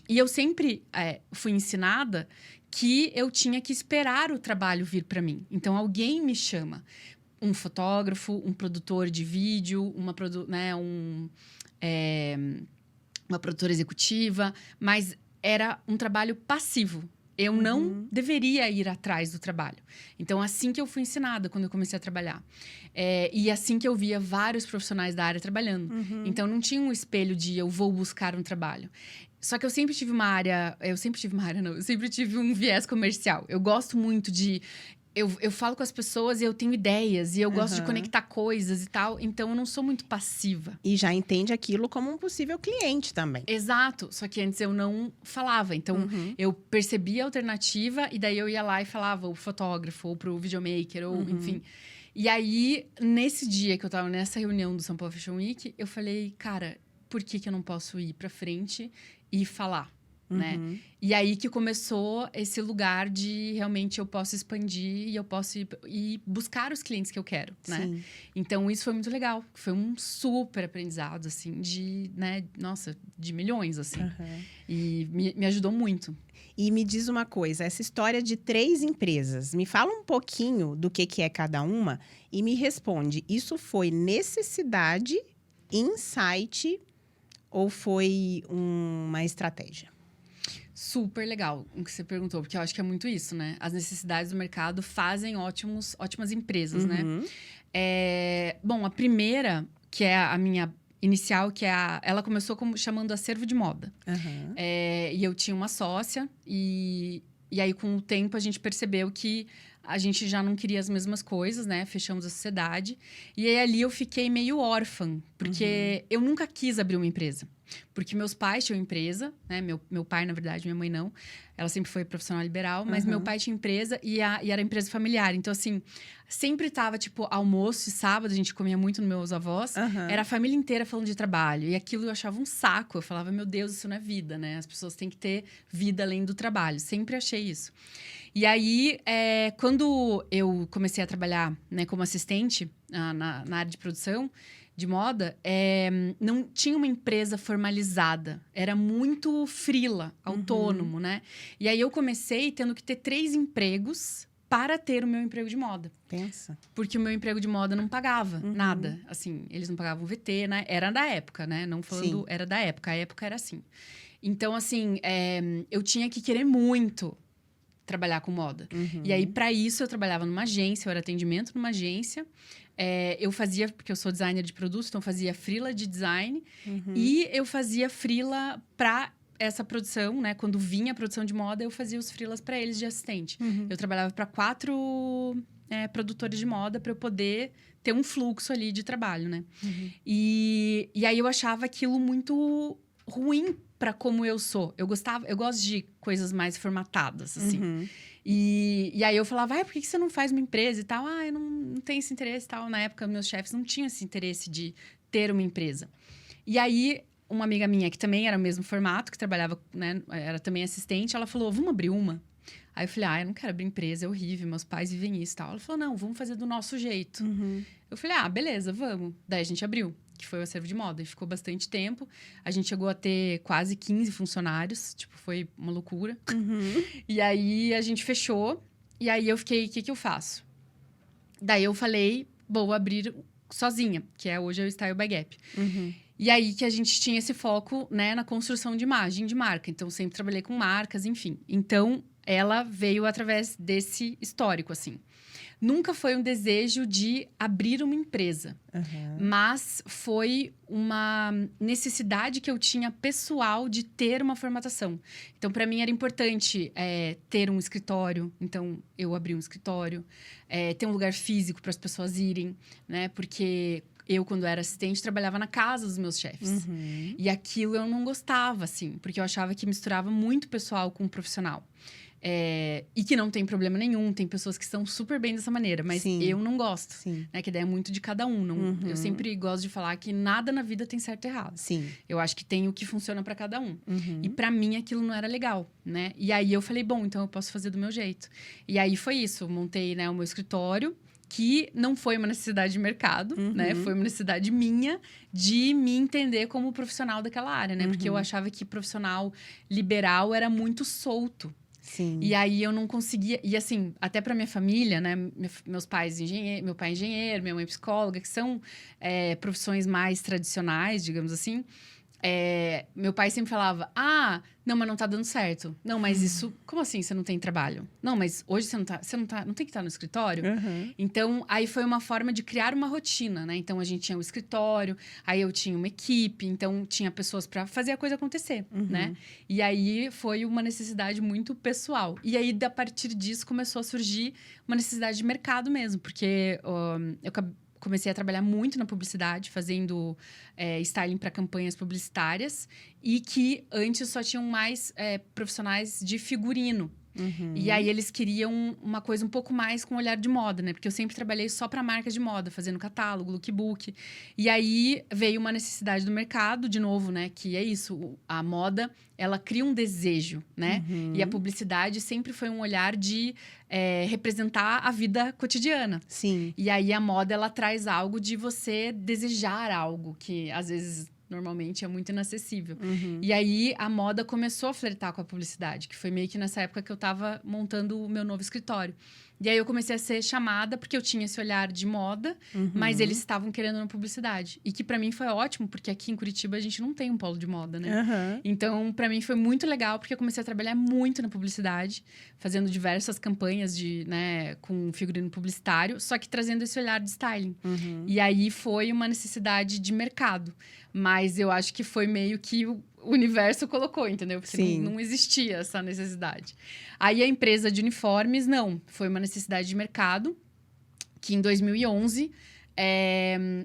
Speaker 2: eu sempre fui ensinada que eu tinha que esperar o trabalho vir para mim. Então, alguém me chama. Um fotógrafo, um produtor de vídeo, uma produtora executiva. Mas era um trabalho passivo. Eu não deveria ir atrás do trabalho. Então, assim que eu fui ensinada quando eu comecei a trabalhar. E assim que eu via vários profissionais da área trabalhando. Então, não tinha um espelho de eu vou buscar um trabalho. Só que eu sempre tive uma área... Eu sempre tive um viés comercial. Eu gosto muito de... Eu falo com as pessoas e eu tenho ideias. E eu gosto de conectar coisas e tal. Então, eu não sou muito passiva.
Speaker 1: E já entende aquilo como um possível cliente também.
Speaker 2: Exato. Só que antes eu não falava. Então, eu percebia a alternativa. E daí, eu ia lá e falava o fotógrafo, ou pro videomaker, ou enfim. E aí, nesse dia que eu tava nessa reunião do São Paulo Fashion Week, eu falei, cara, por que eu não posso ir pra frente e falar? Né? E aí que começou esse lugar de realmente eu posso expandir e eu posso ir buscar os clientes que eu quero, né?
Speaker 1: Sim.
Speaker 2: Então, isso foi muito legal. Foi um super aprendizado, assim, de, né? Nossa, de milhões, assim. E me ajudou muito.
Speaker 1: E me diz uma coisa, essa história de 3 empresas, me fala um pouquinho do que é cada uma e me responde, isso foi necessidade, insight ou foi uma estratégia?
Speaker 2: Super legal o que você perguntou, porque eu acho que é muito isso, né? As necessidades do mercado fazem ótimas empresas, né? Bom, a primeira, que é a minha inicial, ela começou chamando acervo de moda. E eu tinha uma sócia, e aí com o tempo a gente percebeu que a gente já não queria as mesmas coisas, né? Fechamos a sociedade. E aí ali eu fiquei meio órfã, porque eu nunca quis abrir uma empresa. Porque meus pais tinham empresa, né? Meu pai, na verdade, minha mãe não. Ela sempre foi profissional liberal, mas meu pai tinha empresa e era empresa familiar. Então, assim, sempre tava, tipo, almoço e sábado, a gente comia muito nos meus avós. Era a família inteira falando de trabalho. E aquilo eu achava um saco. Eu falava, meu Deus, isso não é vida, né? As pessoas têm que ter vida além do trabalho. Sempre achei isso. E aí, quando eu comecei a trabalhar, né, como assistente na área de produção de moda, não tinha uma empresa formalizada. Era muito freela, autônomo, né? E aí, eu comecei tendo que ter 3 empregos para ter o meu emprego de moda.
Speaker 1: Pensa.
Speaker 2: Porque o meu emprego de moda não pagava nada. Assim, eles não pagavam VT, né? Era da época, né? Não falando...
Speaker 1: Sim.
Speaker 2: Era da época. A época era assim. Então, assim, eu tinha que querer muito trabalhar com moda. E aí, para isso, eu trabalhava numa agência, eu era atendimento numa agência. Eu fazia, porque eu sou designer de produtos, então eu fazia freela de design. E eu fazia freela para essa produção, né? Quando vinha a produção de moda, eu fazia os freelas para eles de assistente. Eu trabalhava para 4 produtores de moda para eu poder ter um fluxo ali de trabalho, né? E aí, eu achava aquilo muito ruim para como eu sou. Eu gosto de coisas mais formatadas, assim. E aí eu falava, por que você não faz uma empresa e tal? Eu não tenho esse interesse e tal. Na época, meus chefes não tinham esse interesse de ter uma empresa. E aí, uma amiga minha, que também era o mesmo formato, que trabalhava, né, era também assistente, ela falou, vamos abrir uma? Aí eu falei, eu não quero abrir empresa, é horrível, meus pais vivem isso e tal. Ela falou, não, vamos fazer do nosso jeito. Eu falei, beleza, vamos. Daí a gente abriu, que foi o acervo de moda. E ficou bastante tempo. A gente chegou a ter quase 15 funcionários. Tipo, foi uma loucura. E aí, a gente fechou. E aí, eu fiquei, o que eu faço? Daí, eu falei, vou abrir sozinha. Que hoje é o Style by Gap. E aí, que a gente tinha esse foco, né, na construção de imagem, de marca. Então, sempre trabalhei com marcas, enfim. Então, ela veio através desse histórico, assim. Nunca foi um desejo de abrir uma empresa, mas foi uma necessidade que eu tinha pessoal de ter uma formatação. Então, para mim, era importante ter um escritório. Então, eu abri um escritório. Ter um lugar físico para as pessoas irem, né? Porque eu, quando era assistente, trabalhava na casa dos meus chefes. E aquilo eu não gostava, assim, porque eu achava que misturava muito pessoal com profissional. E que não tem problema nenhum, tem pessoas que estão super bem dessa maneira, mas eu não gosto, né? Que daí é muito de cada um. Não, eu sempre gosto de falar que nada na vida tem certo e errado. Eu acho que tem o que funciona para cada um. E para mim aquilo não era legal, né? E aí eu falei, bom, então eu posso fazer do meu jeito. E aí foi isso, eu montei, né, o meu escritório, que não foi uma necessidade de mercado, né? Foi uma necessidade minha de me entender como profissional daquela área, né? Porque eu achava que profissional liberal era muito solto. E aí, eu não conseguia... E assim, até para minha família, né? Meus pais meu pai é engenheiro, minha mãe é psicóloga, que são profissões mais tradicionais, digamos assim. meu pai sempre falava, não, mas não tá dando certo. Não, mas isso, como assim você não tem trabalho? Não, mas hoje você não tem que estar no escritório? Então, aí foi uma forma de criar uma rotina, né? Então, a gente tinha o escritório, aí eu tinha uma equipe, então tinha pessoas para fazer a coisa acontecer, né? E aí foi uma necessidade muito pessoal. E aí, a partir disso, começou a surgir uma necessidade de mercado mesmo, porque eu comecei a trabalhar muito na publicidade, fazendo styling para campanhas publicitárias e que antes só tinham mais profissionais de figurino. E aí eles queriam uma coisa um pouco mais com olhar de moda, né? Porque eu sempre trabalhei só para marcas de moda, fazendo catálogo, lookbook. E aí veio uma necessidade do mercado, de novo, né? Que é isso, a moda, ela cria um desejo, né? E a publicidade sempre foi um olhar de representar a vida cotidiana.
Speaker 1: Sim.
Speaker 2: E aí a moda, ela traz algo de você desejar algo que, às vezes, normalmente é muito inacessível. E aí a moda começou a flertar com a publicidade, que foi meio que nessa época que eu tava montando o meu novo escritório. E aí eu comecei a ser chamada porque eu tinha esse olhar de moda, mas eles estavam querendo na publicidade. E que pra mim foi ótimo, porque aqui em Curitiba a gente não tem um polo de moda, né? Então, pra mim foi muito legal, porque eu comecei a trabalhar muito na publicidade, fazendo diversas campanhas com figurino publicitário, só que trazendo esse olhar de styling. E aí foi uma necessidade de mercado. Mas eu acho que foi meio que o universo colocou, entendeu? Porque não existia essa necessidade. Aí a empresa de uniformes, não. Foi uma necessidade de mercado, que em 2011...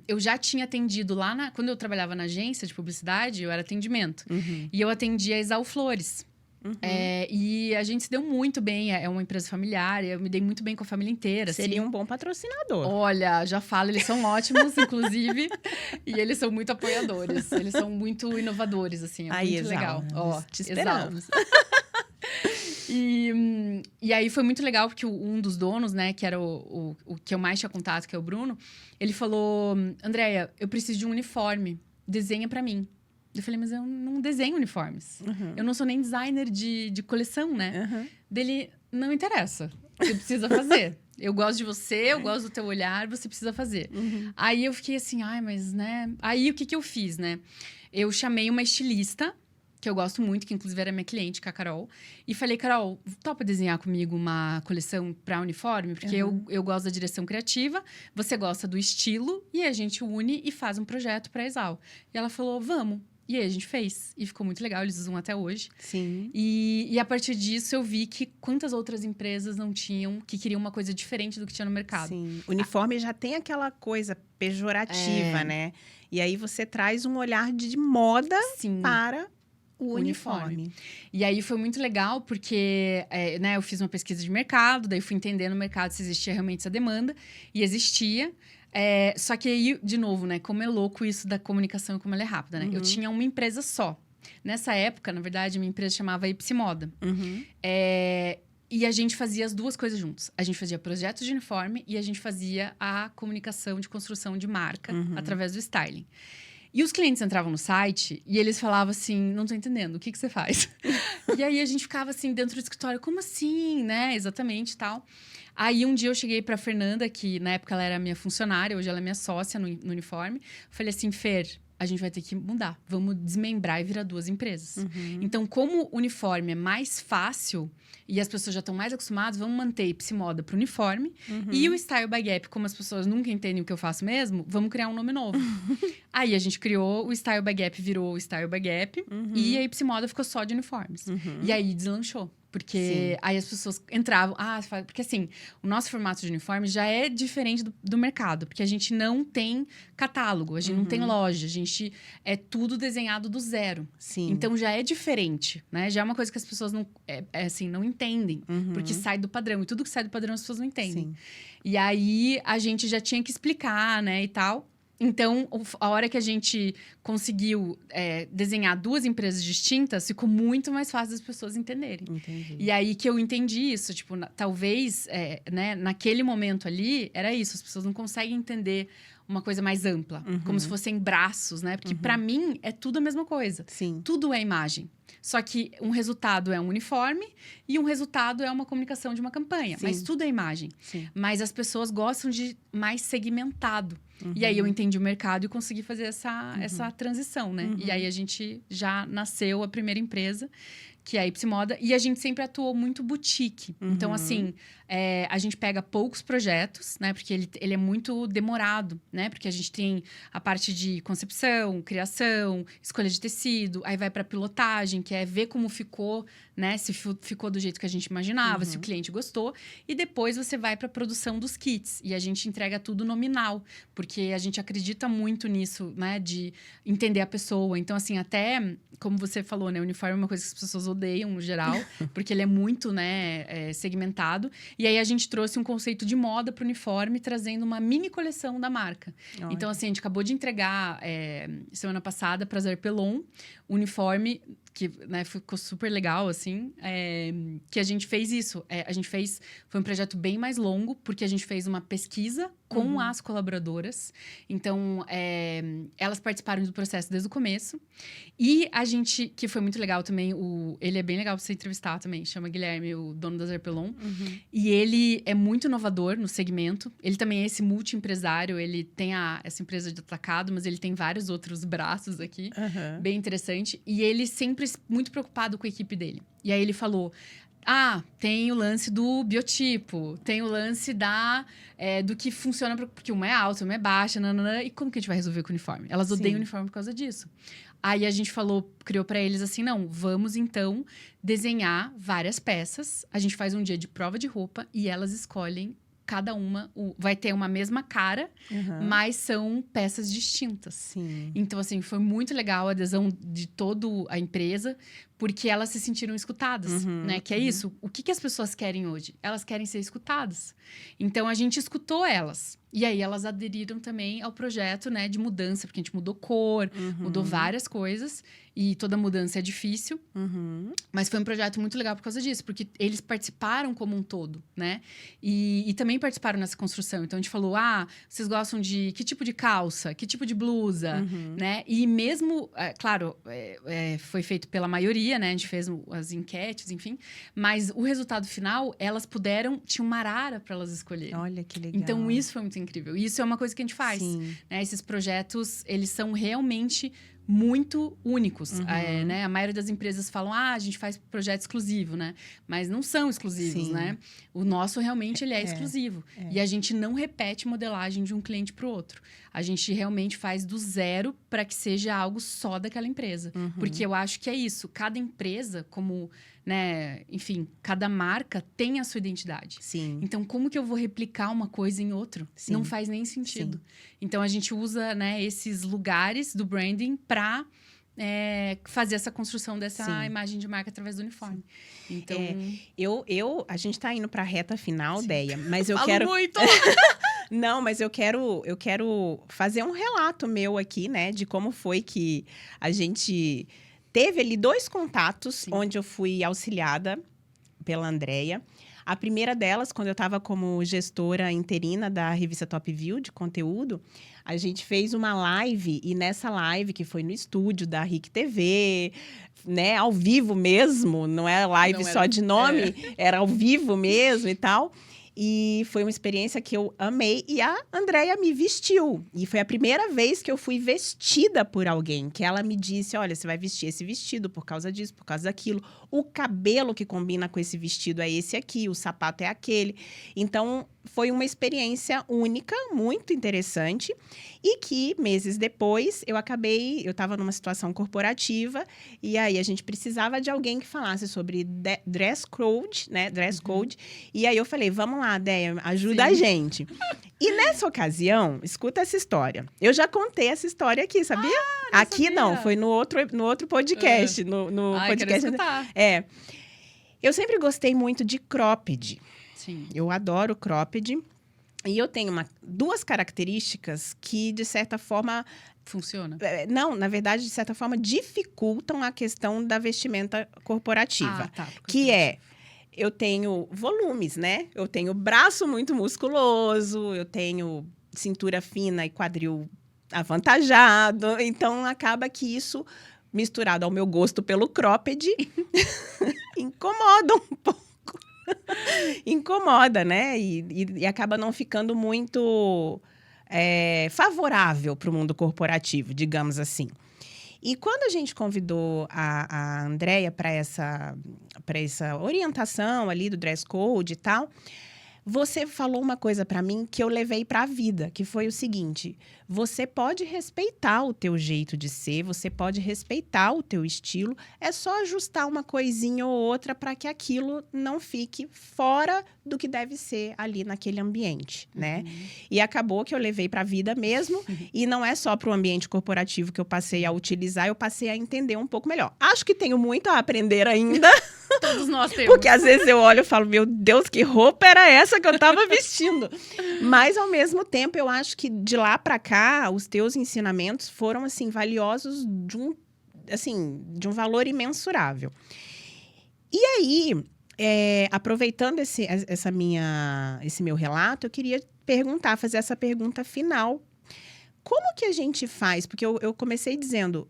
Speaker 2: eu já tinha atendido lá quando eu trabalhava na agência de publicidade, eu era atendimento. E eu atendia a Exal Flores. E a gente se deu muito bem, é uma empresa familiar, eu me dei muito bem com a família inteira.
Speaker 1: Seria um bom patrocinador.
Speaker 2: Olha, já falo, eles são ótimos, inclusive, e eles são muito apoiadores, eles são muito inovadores, assim,
Speaker 1: Aí,
Speaker 2: muito legal.
Speaker 1: Te esperamos.
Speaker 2: E aí foi muito legal, porque um dos donos, né, que era o que eu mais tinha contato, que é o Bruno, ele falou, Andréia, eu preciso de um uniforme, desenha pra mim. Eu falei, mas eu não desenho uniformes. Eu não sou nem designer de coleção, né? Dele, não interessa. Você precisa fazer. Eu gosto de você, eu gosto do teu olhar, você precisa fazer. Aí eu fiquei assim, mas, né? Aí o que eu fiz, né? Eu chamei uma estilista, que eu gosto muito, que inclusive era minha cliente, que é a Carol. E falei, Carol, topa desenhar comigo uma coleção para uniforme? Porque eu gosto da direção criativa, você gosta do estilo, e a gente une e faz um projeto para a Exal. E ela falou, vamos. E aí a gente fez. E ficou muito legal, eles usam até hoje.
Speaker 1: Sim.
Speaker 2: E a partir disso eu vi que quantas outras empresas não tinham, que queriam uma coisa diferente do que tinha no mercado.
Speaker 1: Sim. O uniforme já tem aquela coisa pejorativa, né? E aí você traz um olhar de moda para o uniforme.
Speaker 2: E aí foi muito legal, porque eu fiz uma pesquisa de mercado, daí fui entender no mercado se existia realmente essa demanda. E existia. Só que aí, de novo, né? Como é louco isso da comunicação e como ela é rápida, né? Eu tinha uma empresa só. Nessa época, na verdade, minha empresa chamava Ipsimoda. E a gente fazia as duas coisas juntos. A gente fazia projetos de uniforme e a gente fazia a comunicação de construção de marca através do styling. E os clientes entravam no site e eles falavam assim, não tô entendendo, o que você faz? E aí a gente ficava assim, dentro do escritório, como assim, né? Exatamente e tal. Aí um dia eu cheguei pra Fernanda, que na época ela era minha funcionária, hoje ela é minha sócia no uniforme. Falei assim, Fer, a gente vai ter que mudar. Vamos desmembrar e virar duas empresas. Então, como o uniforme é mais fácil e as pessoas já estão mais acostumadas, vamos manter Ipsimoda pro uniforme. E o Style by Gap, como as pessoas nunca entendem o que eu faço mesmo, vamos criar um nome novo. Aí a gente criou o Style by Gap, virou o Style by Gap. E a Ipsimoda ficou só de uniformes. E aí deslanchou. Porque aí as pessoas entravam... porque assim, o nosso formato de uniforme já é diferente do mercado. Porque a gente não tem catálogo, a gente não tem loja. A gente é tudo desenhado do zero.
Speaker 1: Sim.
Speaker 2: Então, já é diferente, né? Já é uma coisa que as pessoas não entendem. Porque sai do padrão. E tudo que sai do padrão, as pessoas não entendem.
Speaker 1: Sim.
Speaker 2: E aí, a gente já tinha que explicar, né? E tal... Então, a hora que a gente conseguiu desenhar duas empresas distintas, ficou muito mais fácil das pessoas entenderem.
Speaker 1: Entendi.
Speaker 2: E aí que eu entendi isso. Tipo, talvez, naquele momento ali, era isso. As pessoas não conseguem entender uma coisa mais ampla. Como se fossem braços, né? Porque pra mim é tudo a mesma coisa.
Speaker 1: Sim.
Speaker 2: Tudo é imagem. Só que um resultado é um uniforme e um resultado é uma comunicação de uma campanha.
Speaker 1: Sim.
Speaker 2: Mas tudo é imagem.
Speaker 1: Sim.
Speaker 2: Mas as pessoas gostam de mais segmentado. E aí eu entendi o mercado e consegui fazer essa transição, né? E aí a gente já nasceu a primeira empresa, que é a Ipsimoda. E a gente sempre atuou muito boutique. Então, assim, a gente pega poucos projetos, né? Porque ele é muito demorado, né? Porque a gente tem a parte de concepção, criação, escolha de tecido. Aí vai para pilotagem, que é ver como ficou, né? Se ficou do jeito que a gente imaginava, se o cliente gostou. E depois você vai para a produção dos kits. E a gente entrega tudo nominal. Porque a gente acredita muito nisso, né? De entender a pessoa. Então, assim, até... Como você falou, né? O uniforme é uma coisa que as pessoas odeiam, no geral. Porque ele é muito, né? Segmentado. E aí, a gente trouxe um conceito de moda para o uniforme, trazendo uma mini coleção da marca.
Speaker 1: Olha.
Speaker 2: Então, assim, a gente acabou de entregar, semana passada, para Zerpelon, o uniforme... que, né, ficou super legal, assim, que a gente fez isso. Foi um projeto bem mais longo, porque a gente fez uma pesquisa com as colaboradoras. Então, elas participaram do processo desde o começo. E a gente, que foi muito legal também, ele é bem legal pra você entrevistar também, chama Guilherme, o dono da Zerpelon. E ele é muito inovador no segmento. Ele também é esse multi-empresário, ele tem essa empresa de atacado, mas ele tem vários outros braços aqui, bem interessante. E ele sempre muito preocupado com a equipe dele. E aí ele falou... tem o lance do biotipo, tem o lance do que funciona, porque uma é alta, uma é baixa, nanana, e como que a gente vai resolver com o uniforme? Elas odeiam o uniforme por causa disso. Aí a gente criou para eles assim, não, vamos então desenhar várias peças, a gente faz um dia de prova de roupa e elas escolhem cada uma, vai ter uma mesma cara, mas são peças distintas.
Speaker 1: Sim.
Speaker 2: Então, assim, foi muito legal a adesão de toda a empresa, porque elas se sentiram escutadas, né? Que é isso. O que as pessoas querem hoje? Elas querem ser escutadas. Então, a gente escutou elas. E aí, elas aderiram também ao projeto, né? De mudança, porque a gente mudou cor, mudou várias coisas. E toda mudança é difícil. Mas foi um projeto muito legal por causa disso. Porque eles participaram como um todo, né? E também participaram nessa construção. Então, a gente falou, vocês gostam de que tipo de calça? Que tipo de blusa? Né? E mesmo, claro, foi feito pela maioria, né? A gente fez as enquetes, enfim. Mas o resultado final, elas tinha uma arara para elas escolherem.
Speaker 1: Olha que legal.
Speaker 2: Então, isso foi muito incrível. E isso é uma coisa que a gente faz. Né? Esses projetos, eles são realmente muito únicos. Né? A maioria das empresas falam, a gente faz projeto exclusivo, né? Mas não são exclusivos, né? O nosso, realmente, ele é exclusivo. E a gente não repete modelagem de um cliente para o outro. A gente realmente faz do zero para que seja algo só daquela empresa. Porque eu acho que é isso. Cada empresa, como... né? Enfim, cada marca tem a sua identidade.
Speaker 1: Sim.
Speaker 2: Então, como que eu vou replicar uma coisa em outro?
Speaker 1: Sim.
Speaker 2: Não faz nem sentido.
Speaker 1: Sim. Então,
Speaker 2: a gente usa, né, esses lugares do branding para fazer essa construção dessa imagem de marca através do uniforme. Então...
Speaker 1: a gente tá indo pra reta final, Deia, mas eu
Speaker 2: Falo
Speaker 1: quero...
Speaker 2: muito!
Speaker 1: Não, mas eu quero fazer um relato meu aqui, né? De como foi que a gente... Teve ali 2 contatos onde eu fui auxiliada pela Andréia. A primeira delas, quando eu estava como gestora interina da revista Top View de conteúdo, a gente fez uma live, e nessa live, que foi no estúdio da RIC TV, né, ao vivo mesmo, não é live só de nome, era ao vivo mesmo e tal. E foi uma experiência que eu amei. E a Andréia me vestiu. E foi a primeira vez que eu fui vestida por alguém. Que ela me disse, olha, você vai vestir esse vestido por causa disso, por causa daquilo. O cabelo que combina com esse vestido é esse aqui, o sapato é aquele. Então, foi uma experiência única, muito interessante. E que, meses depois, eu estava numa situação corporativa. E aí, a gente precisava de alguém que falasse sobre dress code, né? Dress code. E aí, eu falei, vamos lá, Deia, ajuda a gente. E nessa ocasião, escuta essa história. Eu já contei essa história aqui, sabia? Aqui
Speaker 2: sabia.
Speaker 1: não, foi no outro podcast. No podcast.
Speaker 2: Quero escutar.
Speaker 1: Eu sempre gostei muito de cropped.
Speaker 2: Sim.
Speaker 1: Eu adoro cropped. E eu tenho 2 características que, de certa forma...
Speaker 2: Funciona?
Speaker 1: Não, na verdade, de certa forma, dificultam a questão da vestimenta corporativa. Que é... Eu tenho volumes, né? Eu tenho braço muito musculoso, eu tenho cintura fina e quadril avantajado. Então, acaba que isso, misturado ao meu gosto pelo cropped, incomoda um pouco. Incomoda, né? E acaba não ficando muito favorável para o mundo corporativo, digamos assim. E quando a gente convidou a Andréia para essa orientação ali do dress code e tal, você falou uma coisa para mim que eu levei para a vida, que foi o seguinte: você pode respeitar o teu jeito de ser, você pode respeitar o teu estilo, é só ajustar uma coisinha ou outra para que aquilo não fique fora do que deve ser ali naquele ambiente, né? E acabou que eu levei para a vida mesmo, e não é só para o ambiente corporativo que eu passei a utilizar, eu passei a entender um pouco melhor. Acho que tenho muito a aprender ainda.
Speaker 2: Todos nós temos.
Speaker 1: Porque às vezes eu olho e falo, meu Deus, que roupa era essa que eu estava vestindo? Mas, ao mesmo tempo, eu acho que de lá para cá, os teus ensinamentos foram, assim, valiosos de um valor imensurável. E aí, aproveitando esse meu relato, eu queria fazer essa pergunta final. Como que a gente faz? Porque eu comecei dizendo,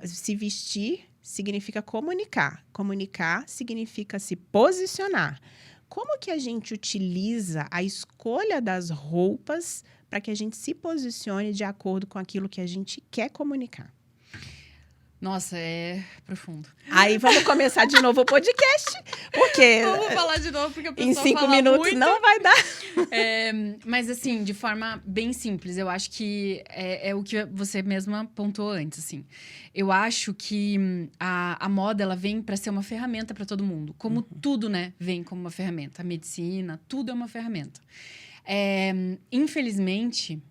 Speaker 1: se vestir significa comunicar. Comunicar significa se posicionar. Como que a gente utiliza a escolha das roupas para que a gente se posicione de acordo com aquilo que a gente quer comunicar?
Speaker 2: Nossa, é profundo.
Speaker 1: Aí vamos começar de novo o podcast, porque
Speaker 2: Vamos falar de novo, porque a pessoa
Speaker 1: em 5
Speaker 2: fala
Speaker 1: minutos
Speaker 2: muito.
Speaker 1: não vai dar.
Speaker 2: Mas assim, de forma bem simples, eu acho que é o que você mesma apontou antes, assim. Eu acho que a moda, ela vem para ser uma ferramenta para todo mundo. Como tudo, né, vem como uma ferramenta. A medicina, tudo é uma ferramenta. Infelizmente,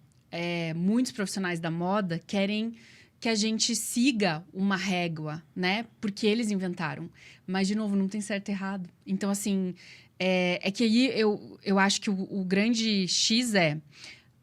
Speaker 2: muitos profissionais da moda querem que a gente siga uma régua, né? Porque eles inventaram. Mas, de novo, não tem certo e errado. Então, assim, que aí eu acho que o grande X é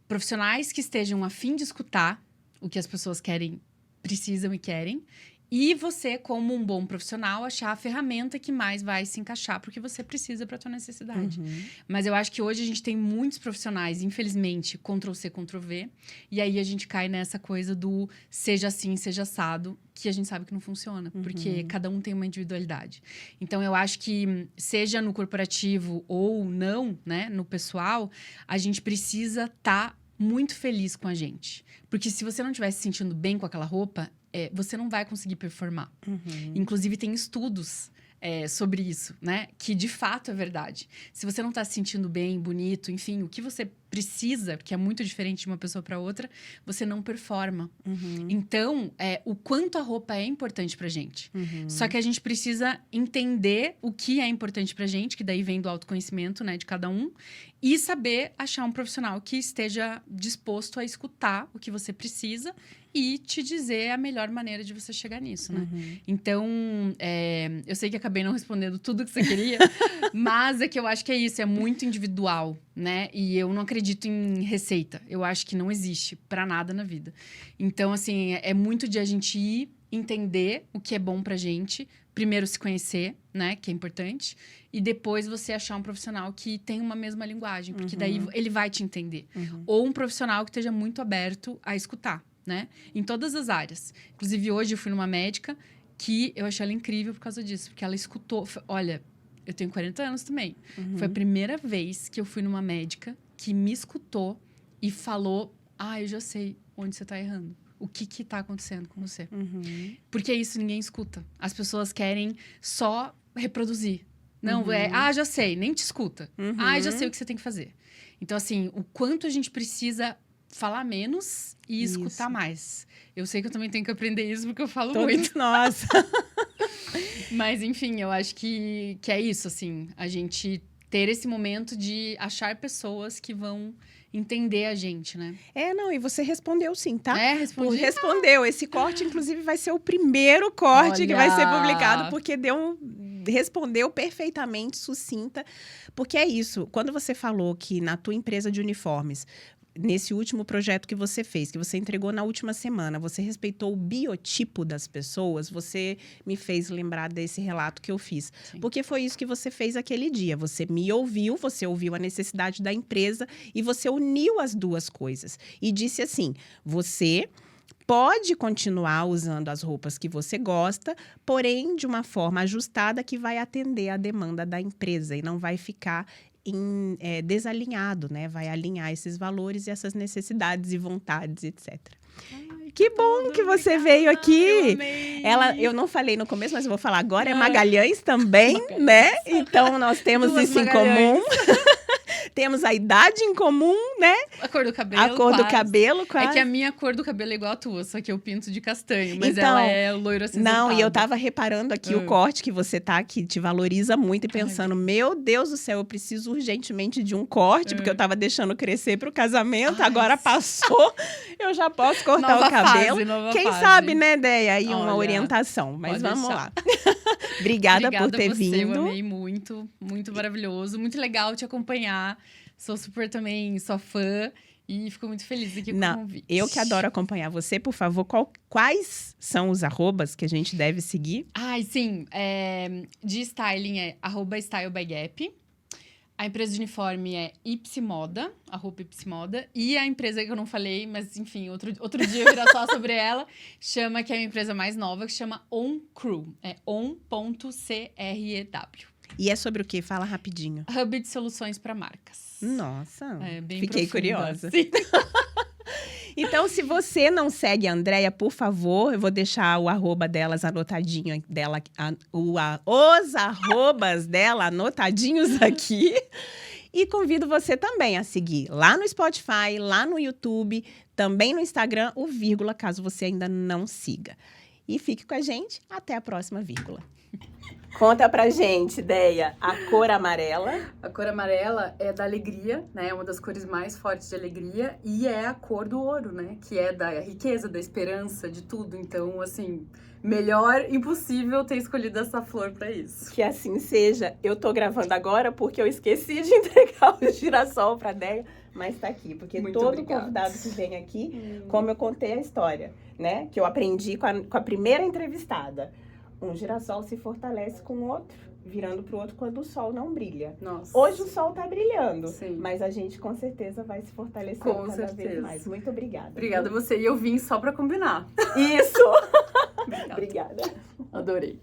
Speaker 2: profissionais que estejam a fim de escutar o que as pessoas querem, precisam e querem. E você, como um bom profissional, achar a ferramenta que mais vai se encaixar para o que você precisa para a tua necessidade. Mas eu acho que hoje a gente tem muitos profissionais, infelizmente, Ctrl-C, Ctrl-V. E aí a gente cai nessa coisa do seja assim, seja assado, que a gente sabe que não funciona. Porque cada um tem uma individualidade. Então, eu acho que, seja no corporativo ou não, né, no pessoal, a gente precisa estar muito feliz com a gente. Porque se você não estiver se sentindo bem com aquela roupa, você não vai conseguir performar. Inclusive, tem estudos sobre isso, né? Que, de fato, é verdade. Se você não está se sentindo bem, bonito, enfim, o que você precisa, que é muito diferente de uma pessoa para outra, você não performa. Então, o quanto a roupa é importante pra gente. Só que a gente precisa entender o que é importante pra gente, que daí vem do autoconhecimento, né, de cada um, e saber achar um profissional que esteja disposto a escutar o que você precisa e te dizer a melhor maneira de você chegar nisso, né? Então, eu sei que acabei não respondendo tudo que você queria, mas é que eu acho que é isso, é muito individual, né? E eu não acredito em receita. Eu acho que não existe pra nada na vida. Então, assim, é muito de a gente ir entender o que é bom pra gente, primeiro se conhecer, né? Que é importante. E depois você achar um profissional que tem uma mesma linguagem, porque daí ele vai te entender. Ou um profissional que esteja muito aberto a escutar, né? Em todas as áreas. Inclusive, hoje eu fui numa médica que eu achei ela incrível por causa disso. Porque ela escutou... Olha, eu tenho 40 anos também. Foi a primeira vez que eu fui numa médica que me escutou e falou... eu já sei onde você tá errando. O que tá acontecendo com você. Porque isso ninguém escuta. As pessoas querem só reproduzir. Não, já sei, nem te escuta. Já sei o que você tem que fazer. Então, assim, o quanto a gente precisa falar menos e escutar mais. Eu sei que eu também tenho que aprender isso, porque eu falo muito.
Speaker 1: Nossa.
Speaker 2: Mas, enfim, eu acho que é isso, assim. A gente ter esse momento de achar pessoas que vão entender a gente, né?
Speaker 1: E você respondeu sim, tá?
Speaker 2: Respondi.
Speaker 1: Respondeu. Esse corte, inclusive, vai ser o primeiro corte que vai ser publicado, porque respondeu perfeitamente, sucinta. Porque é isso. Quando você falou que na tua empresa de uniformes, nesse último projeto que você fez, que você entregou na última semana, você respeitou o biotipo das pessoas, você me fez lembrar desse relato que eu fiz.
Speaker 2: Sim.
Speaker 1: Porque foi isso que você fez aquele dia. Você me ouviu, você ouviu a necessidade da empresa e você uniu as duas coisas. E disse assim, você pode continuar usando as roupas que você gosta, porém de uma forma ajustada que vai atender a demanda da empresa e não vai ficar desalinhado, né? Vai alinhar esses valores e essas necessidades e vontades, etc.
Speaker 2: Ai,
Speaker 1: que bom que você veio aqui.
Speaker 2: Eu amei.
Speaker 1: Eu não falei no começo, mas eu vou falar agora. É Magalhães também,
Speaker 2: Magalhães.
Speaker 1: Né? Então, nós temos
Speaker 2: Duas
Speaker 1: isso
Speaker 2: Magalhães.
Speaker 1: em comum. Temos a idade em comum, né?
Speaker 2: A cor do cabelo,
Speaker 1: A cor do
Speaker 2: quase.
Speaker 1: cabelo, quase.
Speaker 2: É que a minha cor do cabelo é igual a tua, só que eu pinto de castanho. Mas
Speaker 1: Então,
Speaker 2: ela é loiro acinzentado.
Speaker 1: Não, e eu tava reparando aqui o corte que você tá, que te valoriza muito e pensando, meu Deus do céu, eu preciso urgentemente de um corte, porque eu tava deixando crescer pro casamento, agora passou, eu já posso cortar
Speaker 2: Nova
Speaker 1: o cabelo.
Speaker 2: fase, nova
Speaker 1: Quem
Speaker 2: fase.
Speaker 1: sabe, né, Deia, aí uma
Speaker 2: Olha,
Speaker 1: orientação, mas
Speaker 2: pode
Speaker 1: vamos
Speaker 2: deixar.
Speaker 1: lá. Obrigada por ter
Speaker 2: a você,
Speaker 1: vindo.
Speaker 2: Eu amei muito, muito maravilhoso, muito legal te acompanhar. Sou super também sua fã e fico muito feliz aqui com o convite.
Speaker 1: Eu que adoro acompanhar você, por favor, quais são os arrobas que a gente deve seguir?
Speaker 2: Ai, sim, de styling é @stylebygap. A empresa de uniforme é Ipsimoda, @Ipsimoda. E a empresa que eu não falei, mas enfim, outro dia eu irá falar sobre ela, que é a empresa mais nova, que chama OnCrew. É on.crew.
Speaker 1: E é sobre o quê? Fala rapidinho.
Speaker 2: Hub de soluções para marcas.
Speaker 1: Nossa,
Speaker 2: Bem
Speaker 1: fiquei
Speaker 2: profunda,
Speaker 1: curiosa.
Speaker 2: Sim.
Speaker 1: Então, se você não segue a Andréia, por favor, eu vou deixar o arroba delas anotadinho, os arrobas dela anotadinhos aqui. E convido você também a seguir lá no Spotify, lá no YouTube, também no Instagram, o Vírgula, caso você ainda não siga. E fique com a gente, até a próxima vírgula. Conta pra gente, Deia, a cor amarela.
Speaker 2: A cor amarela é da alegria, né? É uma das cores mais fortes de alegria. E é a cor do ouro, né? Que é da riqueza, da esperança, de tudo. Então, assim, melhor impossível ter escolhido essa flor pra isso.
Speaker 1: Que assim seja. Eu tô gravando agora porque eu esqueci de entregar o girassol pra Deia, mas tá aqui. Porque
Speaker 2: Muito
Speaker 1: todo
Speaker 2: obrigada.
Speaker 1: convidado que vem aqui, como eu contei a história, né? Que eu aprendi com a primeira entrevistada. Um girassol se fortalece com o outro, virando pro outro quando o sol não brilha.
Speaker 2: Nossa.
Speaker 1: Hoje o sol tá brilhando,
Speaker 2: Sim.
Speaker 1: mas a gente com certeza vai se fortalecer
Speaker 2: Com
Speaker 1: cada vez
Speaker 2: certeza.
Speaker 1: mais. Muito obrigada.
Speaker 2: Obrigada a você. E eu vim só pra combinar.
Speaker 1: Isso!
Speaker 2: Obrigada.
Speaker 1: Obrigada.
Speaker 2: Adorei.